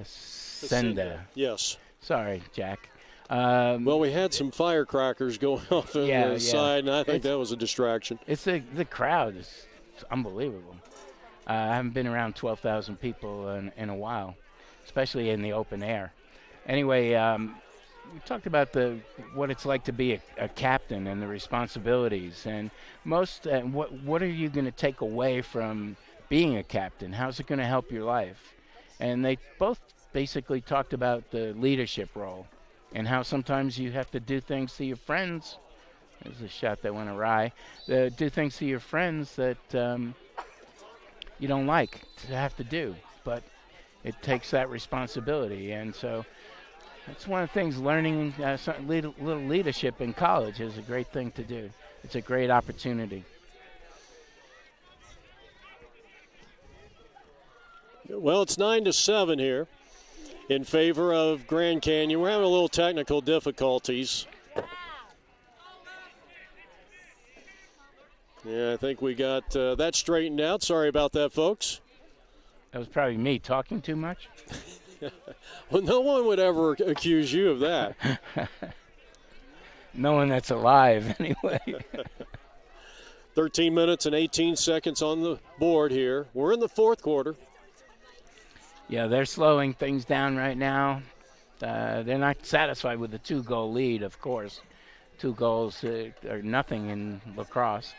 Facenda. Yes. Sorry, Jack. Well, we had some firecrackers going off on the side, and I think that was a distraction. It's the crowd is unbelievable. I haven't been around 12,000 people in a while, especially in the open air. Anyway, we talked about what it's like to be a captain and the responsibilities, and what are you going to take away from being a captain? How's it going to help your life? And they both basically talked about the leadership role and how sometimes you have to do things to your friends. There's a shot that went awry. Do things to your friends that you don't like to have to do, but it takes that responsibility. And so that's one of the things, learning little leadership in college is a great thing to do. It's a great opportunity. Well, it's 9-7 here in favor of Grand Canyon. We're having a little technical difficulties. Yeah, I think we got that straightened out. Sorry about that, folks. That was probably me talking too much. Well, no one would ever accuse you of that. No one that's alive, anyway. 13 minutes and 18 seconds on the board here. We're in the fourth quarter. Yeah, they're slowing things down right now. They're not satisfied with the 2-goal lead, of course. 2 goals are nothing in lacrosse.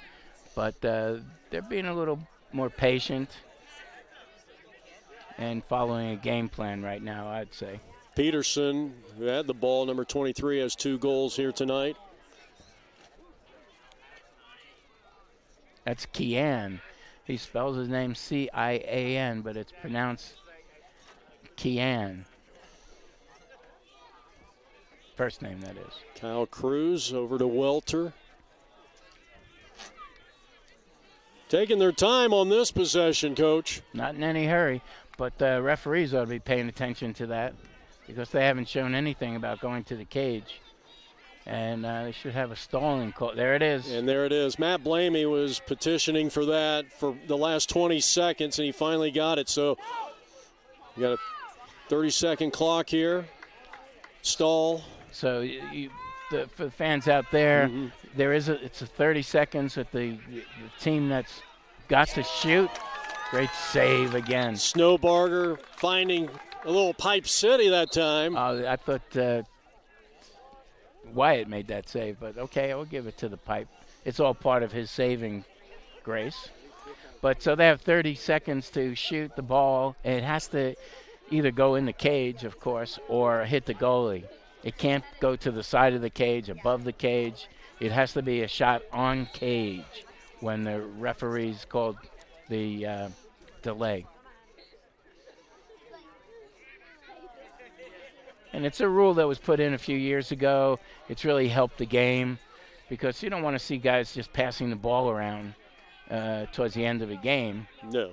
But they're being a little more patient and following a game plan right now, I'd say. Peterson, who had the ball, number 23, has 2 goals here tonight. That's Kian. He spells his name C-I-A-N, but it's pronounced Kian. First name, that is. Kyle Cruz over to Welter. Taking their time on this possession, Coach. Not in any hurry, but the referees ought to be paying attention to that because they haven't shown anything about going to the cage. And they should have a stalling call. There it is. And there it is. Matt Blamey was petitioning for that for the last 20 seconds, and he finally got it. So you got a 30-second clock here. Stall. So for the fans out there, it's a 30 seconds at the team that's got to shoot. Great save again. Snowbarger finding a little pipe city that time. I thought Wyatt made that save, but okay, I'll give it to the pipe. It's all part of his saving grace. But so they have 30 seconds to shoot the ball, and it has to either go in the cage, of course, or hit the goalie. It can't go to the side of the cage, above the cage. It has to be a shot on cage when the referees called the delay. And it's a rule that was put in a few years ago. It's really helped the game because you don't want to see guys just passing the ball around towards the end of a game. No.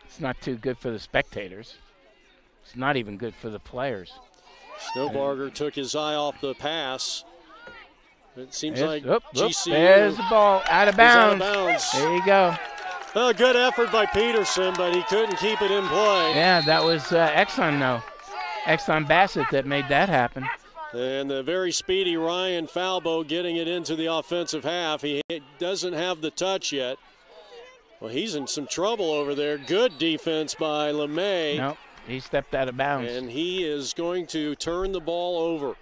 It's not too good for the spectators. It's not even good for the players. Snowbarger took his eye off the pass. It seems like GCU. There's the ball out of bounds. There you go. Well, good effort by Peterson, but he couldn't keep it in play. Yeah, that was Exxon, though. Exxon Bassett that made that happen. And the very speedy Ryan Falbo getting it into the offensive half. He doesn't have the touch yet. Well, he's in some trouble over there. Good defense by LeMay. Nope, he stepped out of bounds. And he is going to turn the ball over.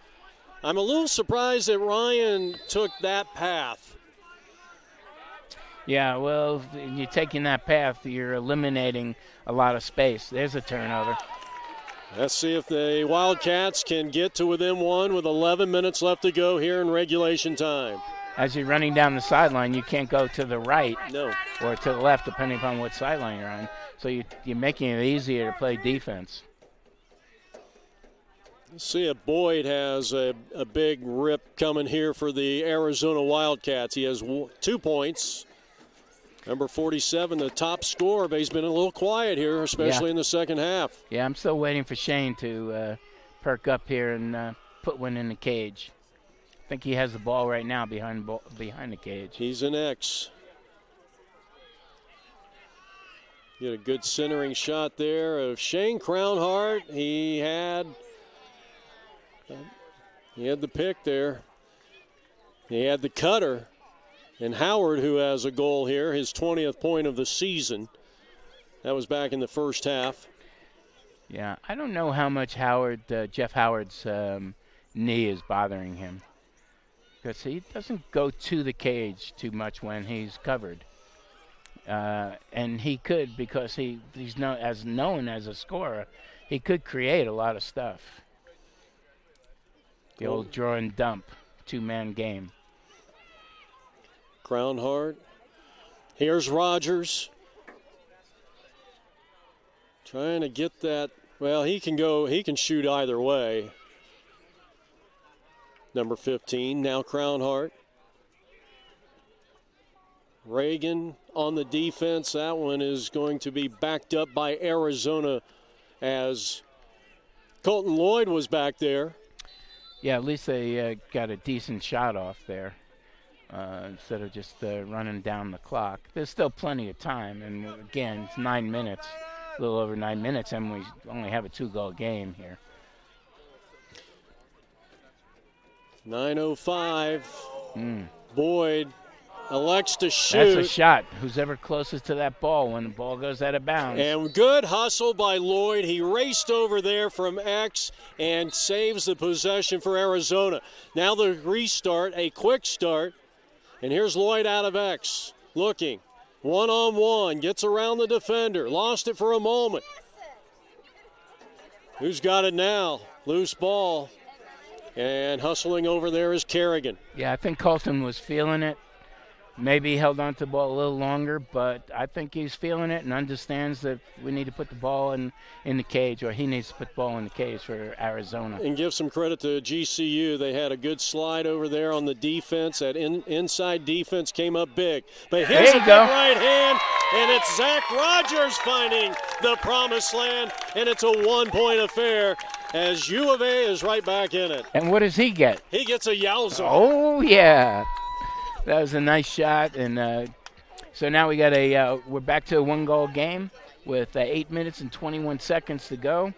I'm a little surprised that Ryan took that path. Yeah, well, you're taking that path, you're eliminating a lot of space. There's a turnover. Let's see if the Wildcats can get to within one with 11 minutes left to go here in regulation time. As you're running down the sideline, you can't go to the right or to the left, depending upon what sideline you're on. So you're making it easier to play defense. Let's see if Boyd has a big rip coming here for the Arizona Wildcats. He has 2 points. Number 47, the top scorer, but he's been a little quiet here, especially in the second half. Yeah, I'm still waiting for Shane to perk up here and put one in the cage. I think he has the ball right now behind the cage. He's an X. Get a good centering shot there of Shane Crownhart. He had the pick there. He had the cutter. And Howard, who has a goal here, his 20th point of the season. That was back in the first half. Yeah, I don't know how much Jeff Howard's knee is bothering him, because he doesn't go to the cage too much when he's covered. And he could, because he's known as a scorer, he could create a lot of stuff. The old draw and dump, 2-man game. Crownhart. Here's Rogers. Trying to get that. Well, he can shoot either way. Number 15, now Crownhart. Reagan on the defense. That one is going to be backed up by Arizona, as Colton Lloyd was back there. Yeah, at least they got a decent shot off there. Instead of just running down the clock. There's still plenty of time, and again, it's 9 minutes, a little over 9 minutes, and we only have a 2-goal game here. 9:05. Boyd elects to shoot. That's a shot. Who's ever closest to that ball when the ball goes out of bounds. And good hustle by Lloyd. He raced over there from X and saves the possession for Arizona. Now the restart, a quick start. And here's Lloyd out of X, looking, one-on-one, gets around the defender, lost it for a moment. Who's got it now? Loose ball, and hustling over there is Kerrigan. Yeah, I think Colton was feeling it. Maybe he held on to the ball a little longer, but I think he's feeling it and understands that we need to put the ball in the cage, or he needs to put the ball in the cage for Arizona. And give some credit to GCU. They had a good slide over there on the defense. That inside defense came up big. But here's a big right hand, and it's Zach Rogers finding the promised land, and it's a 1-point affair as U of A is right back in it. And what does he get? He gets a yowza. Oh, yeah. That was a nice shot, and so now we got we're back to a 1-goal game with 8 minutes and 21 seconds to go,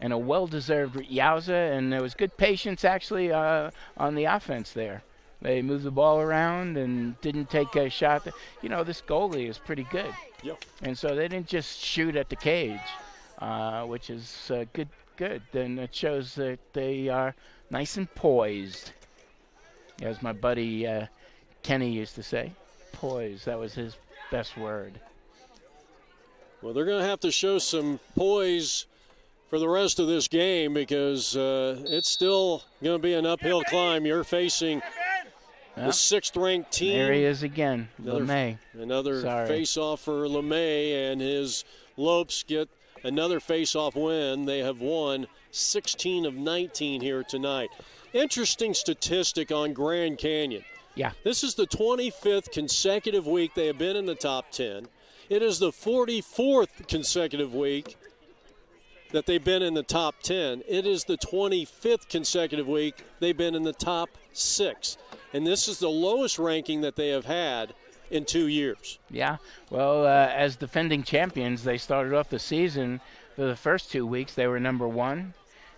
and a well-deserved yowza, and there was good patience actually on the offense there. They moved the ball around and didn't take a shot. You know, this goalie is pretty good. Yep. And so they didn't just shoot at the cage, which is good. Then it shows that they are nice and poised, as my buddy Kenny used to say. Poise, that was his best word. Well, they're going to have to show some poise for the rest of this game, because it's still going to be an uphill climb. You're facing the 6th-ranked team. There he is again, LeMay. Another face-off for LeMay, and his Lopes get another face-off win. They have won 16 of 19 here tonight. Interesting statistic on Grand Canyon. Yeah. This is the 25th consecutive week they have been in the top 10. It is the 44th consecutive week that they've been in the top 10. It is the 25th consecutive week they've been in the top 6. And this is the lowest ranking that they have had in 2 years. Yeah. Well, as defending champions, they started off the season, for the first 2 weeks they were number 1.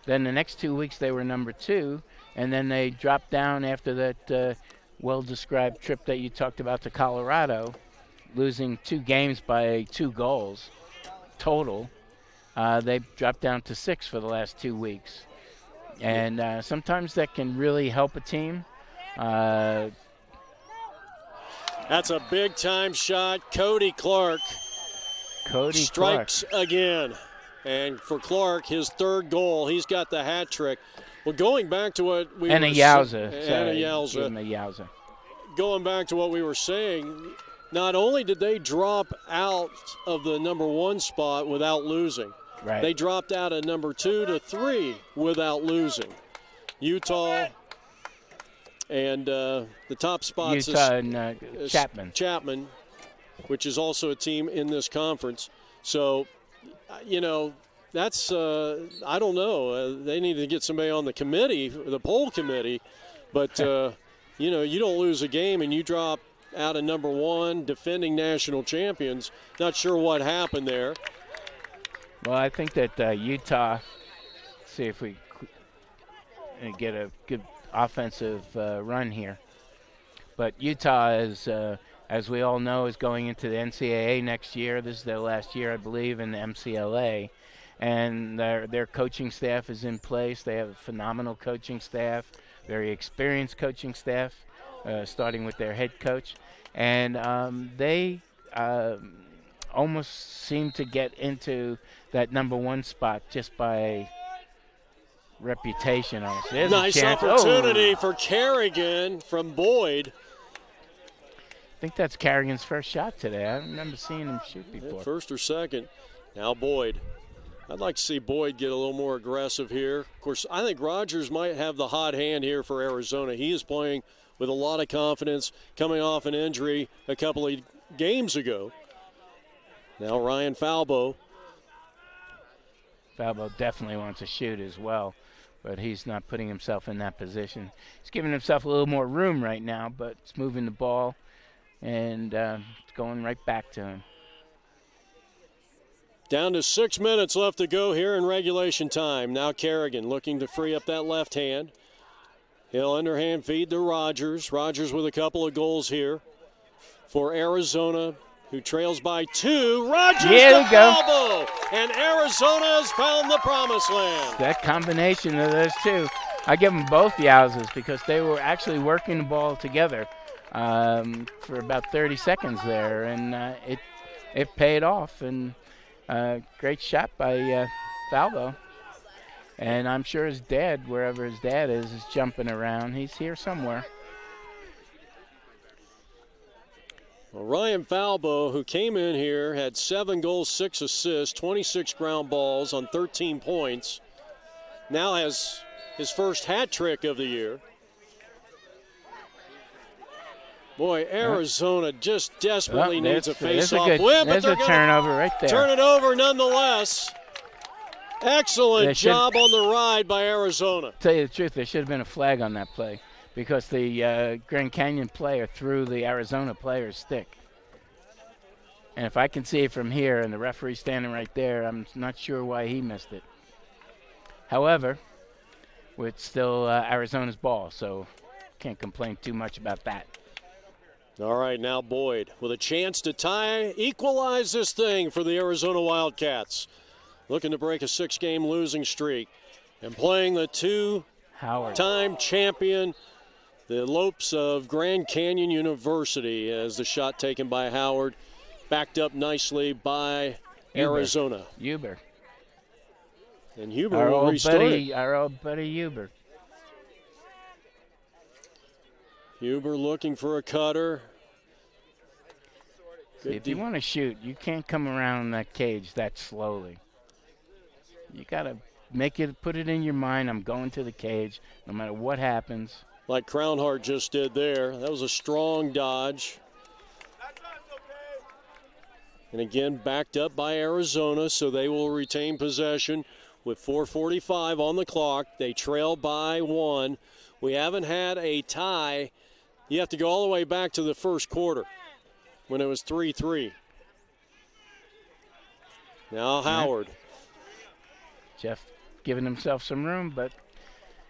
Then the next 2 weeks they were number 2. And then they dropped down after that well-described trip that you talked about to Colorado. losing 2 games by 2 goals total. They've dropped down to 6 for the last 2 weeks. And sometimes that can really help a team. That's a big-time shot. Cody Clark strikes again. And for Clark, his 3rd goal, he's got the hat trick. Well, going back to what we were saying. Yowza. Going back to what we were saying, not only did they drop out of the number 1 spot without losing, right. They dropped out of number 2 to 3 without losing. Utah and the top spots is Chapman, which is also a team in this conference. So, that's, I don't know. They need to get somebody on the committee, the poll committee. But, you don't lose a game and you drop out of number 1, defending national champions. Not sure what happened there. Well, I think that Utah, see if we get a good offensive run here. But Utah is, as we all know, is going into the NCAA next year. This is their last year, I believe, in the MCLA. And their coaching staff is in place. They have a phenomenal coaching staff, very experienced coaching staff, starting with their head coach. And they almost seem to get into that number 1 spot just by reputation. Nice opportunity for Kerrigan from Boyd. I think that's Kerrigan's first shot today. I don't remember seeing him shoot before. First or second. Now Boyd. I'd like to see Boyd get a little more aggressive here. Of course, I think Rogers might have the hot hand here for Arizona. He is playing with a lot of confidence, coming off an injury a couple of games ago. Now Ryan Falbo. Falbo definitely wants to shoot as well, but he's not putting himself in that position. He's giving himself a little more room right now, but it's moving the ball, and it's going right back to him. Down to 6 minutes left to go here in regulation time. Now Kerrigan looking to free up that left hand. He'll underhand feed to Rogers. Rogers with a couple of goals here for Arizona, who trails by 2. Rogers to Falbo, and Arizona has found the promised land. That combination of those two, I give them both Yowzas because they were actually working the ball together for about 30 seconds there, and it paid off. And great shot by Falbo. And I'm sure his dad, wherever his dad is jumping around. He's here somewhere. Well, Ryan Falbo, who came in here, had 7 goals, 6 assists, 26 ground balls on 13 points. Now has his first hat trick of the year. Boy, Arizona just desperately needs a face-off win, but they're going to turnover right there. Turn it over nonetheless. Excellent job on the ride by Arizona. Tell you the truth, there should have been a flag on that play because the Grand Canyon player threw the Arizona player's stick. And if I can see it from here and the referee standing right there, I'm not sure why he missed it. However, it's still Arizona's ball, so can't complain too much about that. All right, now Boyd with a chance to equalize this thing for the Arizona Wildcats. Looking to break a 6-game losing streak and playing the 2-time champion, the Antelopes of Grand Canyon University, as the shot taken by Howard, backed up nicely by Arizona. Huber. And Huber will restart it. Our old buddy Huber. Huber looking for a cutter. See, if you want to shoot, you can't come around that cage that slowly. You got to put it in your mind, I'm going to the cage no matter what happens. Like Crownhart just did there. That was a strong dodge. And again, backed up by Arizona, so they will retain possession with 4:45 on the clock. They trail by 1. We haven't had a tie. You have to go all the way back to the first quarter when it was 3-3. Now Howard. Jeff giving himself some room, but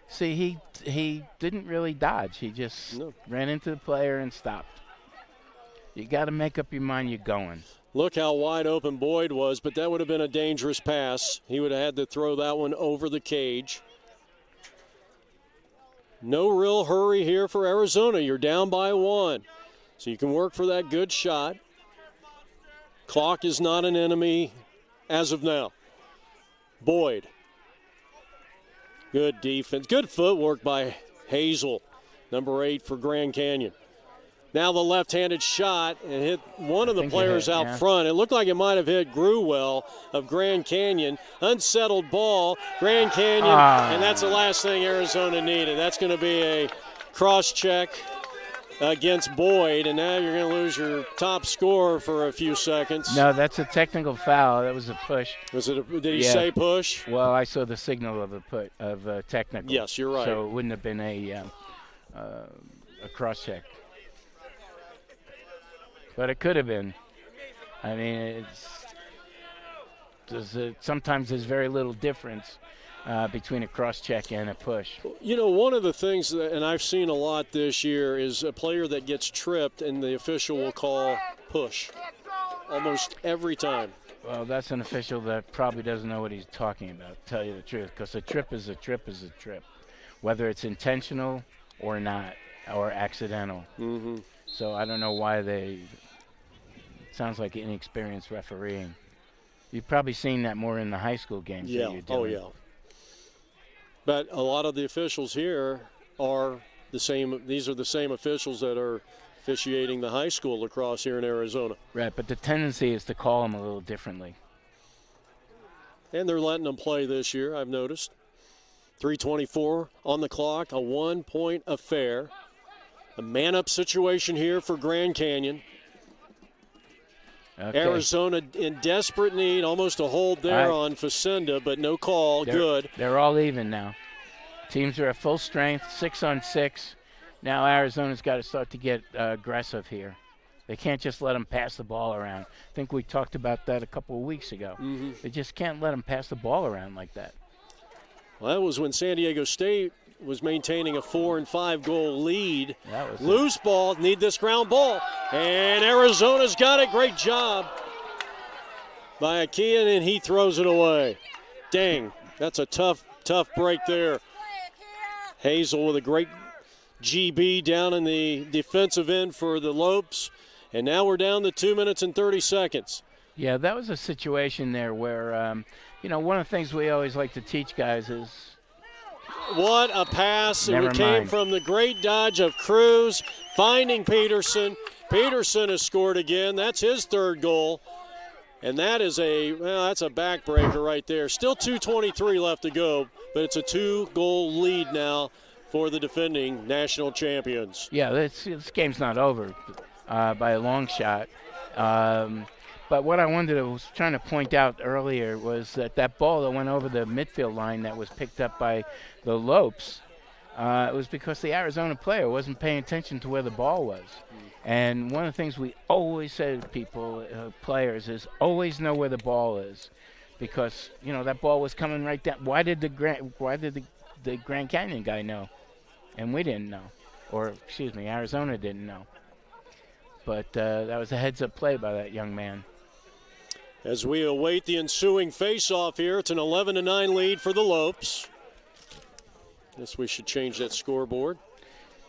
see, he didn't really dodge. He just ran into the player and stopped. You got to make up your mind you're going. Look how wide open Boyd was, but that would have been a dangerous pass. He would have had to throw that one over the cage. No real hurry here for Arizona. You're down by 1. So you can work for that good shot. Clock is not an enemy as of now. Boyd. Good defense. Good footwork by Hazel, number 8 for Grand Canyon. Now the left-handed shot and hit one of the players out front. It looked like it might have hit Gruwell of Grand Canyon. Unsettled ball, Grand Canyon, and that's the last thing Arizona needed. That's going to be a cross-check against Boyd, and now you're going to lose your top scorer for a few seconds. No, that's a technical foul. That was a push. Was it? Did he say push? Well, I saw the signal of a technical. Yes, you're right. So it wouldn't have been a cross-check. But it could have been. I mean, sometimes there's very little difference between a cross-check and a push. You know, one of the things, and I've seen a lot this year, is a player that gets tripped and the official will call push almost every time. Well, that's an official that probably doesn't know what he's talking about, to tell you the truth, because a trip is a trip is a trip, whether it's intentional or not, or accidental. Mm-hmm. So I don't know why it sounds like inexperienced refereeing. You've probably seen that more in the high school games. Yeah, that you're doing. oh yeah. But a lot of the officials here are the same. These are the same officials that are officiating the high school lacrosse here in Arizona. Right, but the tendency is to call them a little differently. And they're letting them play this year, I've noticed. 3:24 on the clock, a 1-point affair. A man-up situation here for Grand Canyon. Okay. Arizona in desperate need, almost a hold there on Facenda, but no call. Good. They're all even now. Teams are at full strength, 6-on-6. Now Arizona's got to start to get aggressive here. They can't just let them pass the ball around. I think we talked about that a couple of weeks ago. Mm-hmm. They just can't let them pass the ball around like that. Well, that was when San Diego State was maintaining a 4- and 5-goal lead. That was Loose ball, need this ground ball. And Arizona's got it. Great job by Akian, and he throws it away. Dang, that's a tough break there. Hazel with a great GB down in the defensive end for the Lopes. And now we're down to 2 minutes and 30 seconds. Yeah, that was a situation there where, one of the things we always like to teach guys is what a pass. Never It came mind. from the great dodge of Cruz, finding Peterson. Peterson has scored again. That's his 3rd goal. And that is that's a backbreaker right there. Still 2:23 left to go, but it's a 2-goal lead now for the defending national champions. Yeah, this game's not over by a long shot. But what I was trying to point out earlier was that ball that went over the midfield line that was picked up by the Lopes, it was because the Arizona player wasn't paying attention to where the ball was. And one of the things we always say to people, players, is always know where the ball is, because that ball was coming right down. Why did the Grand Canyon guy know, and we didn't know, or Arizona didn't know? But that was a heads-up play by that young man. As we await the ensuing face-off here, it's an 11-9 lead for the Lopes. Guess we should change that scoreboard.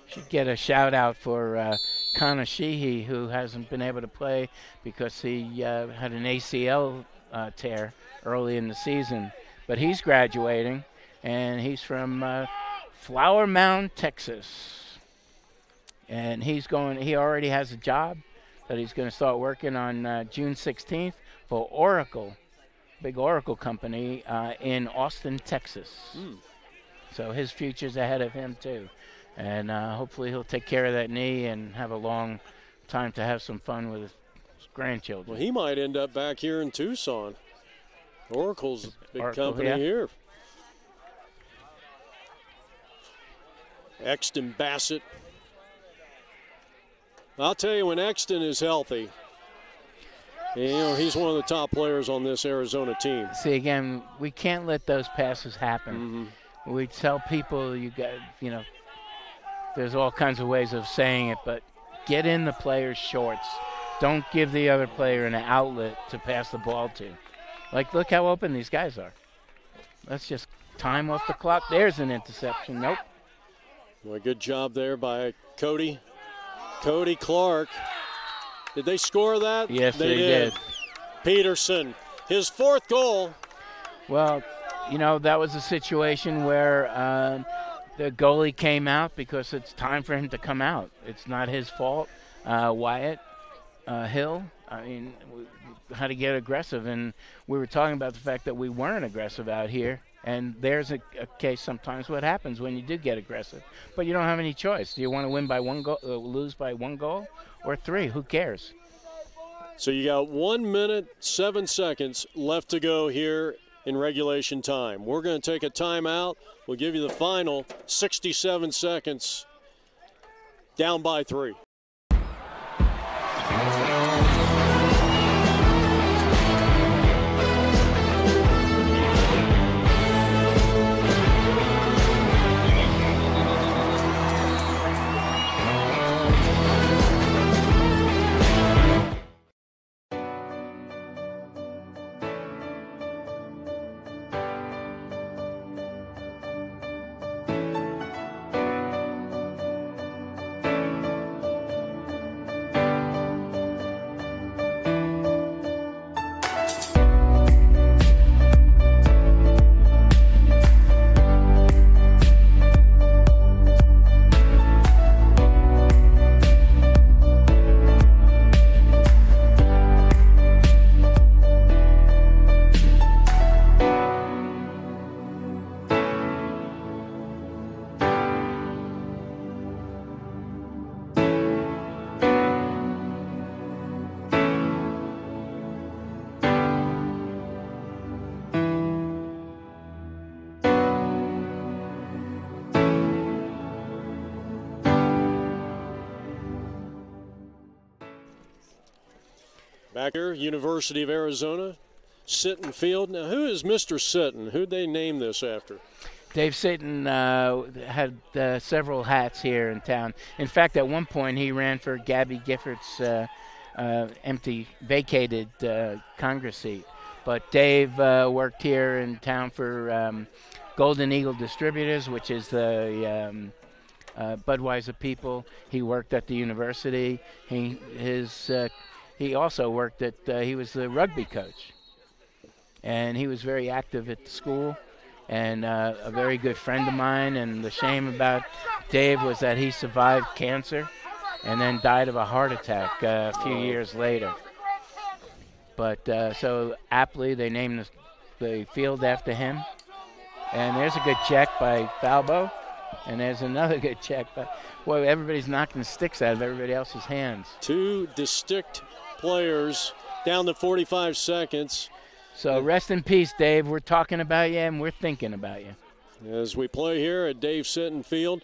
Should get a shout-out for Connor Sheehy, who hasn't been able to play because he had an ACL tear early in the season. But he's graduating, and he's from Flower Mound, Texas. And he already has a job that he's going to start working on June 16th for Oracle, big Oracle company in Austin, Texas. So his future's ahead of him too. And hopefully he'll take care of that knee and have a long time to have some fun with his grandchildren. Well, he might end up back here in Tucson. Oracle's a big company here. Exton Bassett. I'll tell you, when Exton is healthy, he's one of the top players on this Arizona team. See, again, we can't let those passes happen. Mm-hmm. We tell people, there's all kinds of ways of saying it, but get in the players' shorts. don't give the other player an outlet to pass the ball to. Like, look how open these guys are. Let's just time off the clock. There's an interception. Nope. Well, good job there by Cody Clark. Did they score that? Yes, they did. Peterson, his 4th goal. Well, you know, that was a situation where the goalie came out because it's time for him to come out. It's not his fault. Wyatt Hill, I mean, we had to get aggressive, and we were talking about the fact that we weren't aggressive out here. And there's a case sometimes what happens when you do get aggressive. But you don't have any choice. Do you want to win by 1 goal, lose by 1 goal, or 3? Who cares? So you got 1 minute, 7 seconds left to go here in regulation time. We're going to take a timeout. We'll give you the final 67 seconds. Down by 3. Back here, University of Arizona, Sitton Field. Now, who is Mr. Sitton? Who'd they name this after? Dave Sitton had several hats here in town. In fact, at one point, he ran for Gabby Giffords' vacated Congress seat. But Dave worked here in town for Golden Eagle Distributors, which is the Budweiser people. He worked at the university. He also worked at, he was the rugby coach. And he was very active at the school and a very good friend of mine. And the shame about Dave was that he survived cancer and then died of a heart attack a few years later. But so aptly they named the field after him. And there's a good check by Falbo. And there's another good check. Boy, everybody's knocking sticks out of everybody else's hands. 2 distinct players down to 45 seconds. So rest in peace, Dave. We're talking about you and we're thinking about you. As we play here at Dave Sitton Field.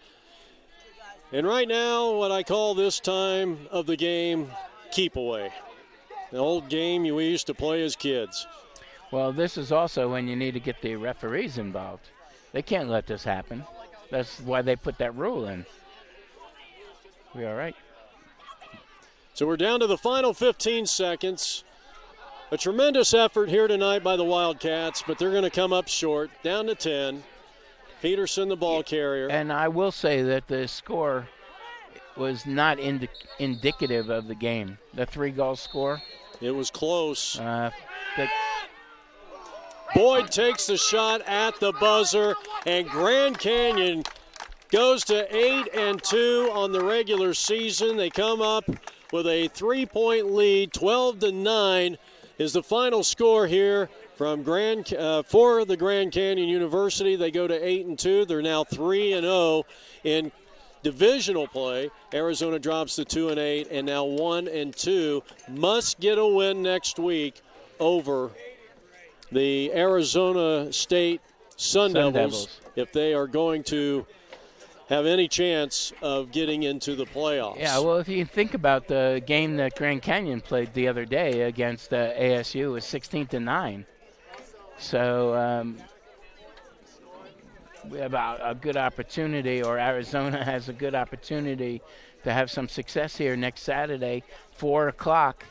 And right now, what I call this time of the game, keep away. The old game we used to play as kids. Well, this is also when you need to get the referees involved. They can't let this happen. That's why they put that rule in. We all right? So we're down to the final 15 seconds. A tremendous effort here tonight by the Wildcats, but they're going to come up short, down to 10. Peterson, the ball carrier. And I will say that the score was not indicative of the game. The 3-goal score. It was close. Boyd takes the shot at the buzzer, and Grand Canyon goes to 8-2 on the regular season. They come up with a 3-point lead. 12-9 is the final score here from for the Grand Canyon University. They go to 8-2. They're now 3-0 in divisional play. Arizona drops to 2-8 and now 1-2. Must get a win next week over the Arizona State Sun Devils if they are going to have any chance of getting into the playoffs. Yeah, well, if you think about the game that Grand Canyon played the other day against ASU, it was 16-9. So we have a good opportunity, or Arizona has a good opportunity to have some success here next Saturday, 4 o'clock,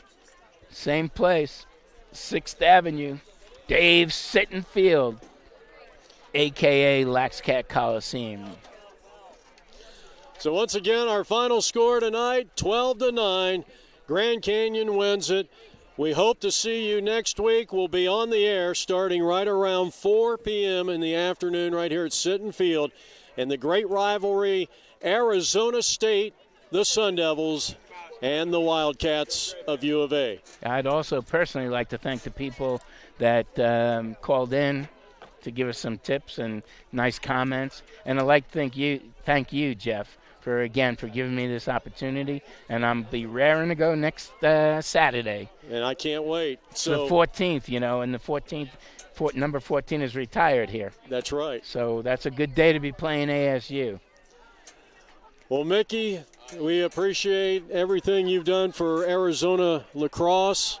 same place, 6th Avenue, Dave's Sitton Field, a.k.a. Lacrosse Coliseum. So once again, our final score tonight, 12-9. Grand Canyon wins it. We hope to see you next week. We'll be on the air starting right around 4 p.m. in the afternoon right here at Sitton Field. And the great rivalry, Arizona State, the Sun Devils, and the Wildcats of U of A. I'd also personally like to thank the people that called in to give us some tips and nice comments. And I'd like to thank you, Jeff, for giving me this opportunity. And I'll be raring to go next Saturday. And I can't wait. So the 14th, and the 14th, number 14 is retired here. That's right. So that's a good day to be playing ASU. Well, Mickey, we appreciate everything you've done for Arizona lacrosse.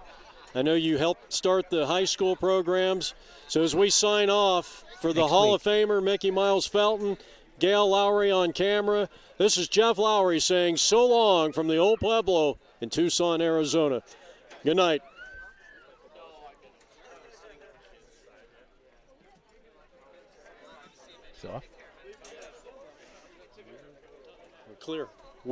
I know you helped start the high school programs. So as we sign off for the Hall of Famer, Mickey Miles Felton, Gail Lowry on camera, this is Jeff Lowry saying so long from the Old Pueblo in Tucson, Arizona. Good night. So. We're clear.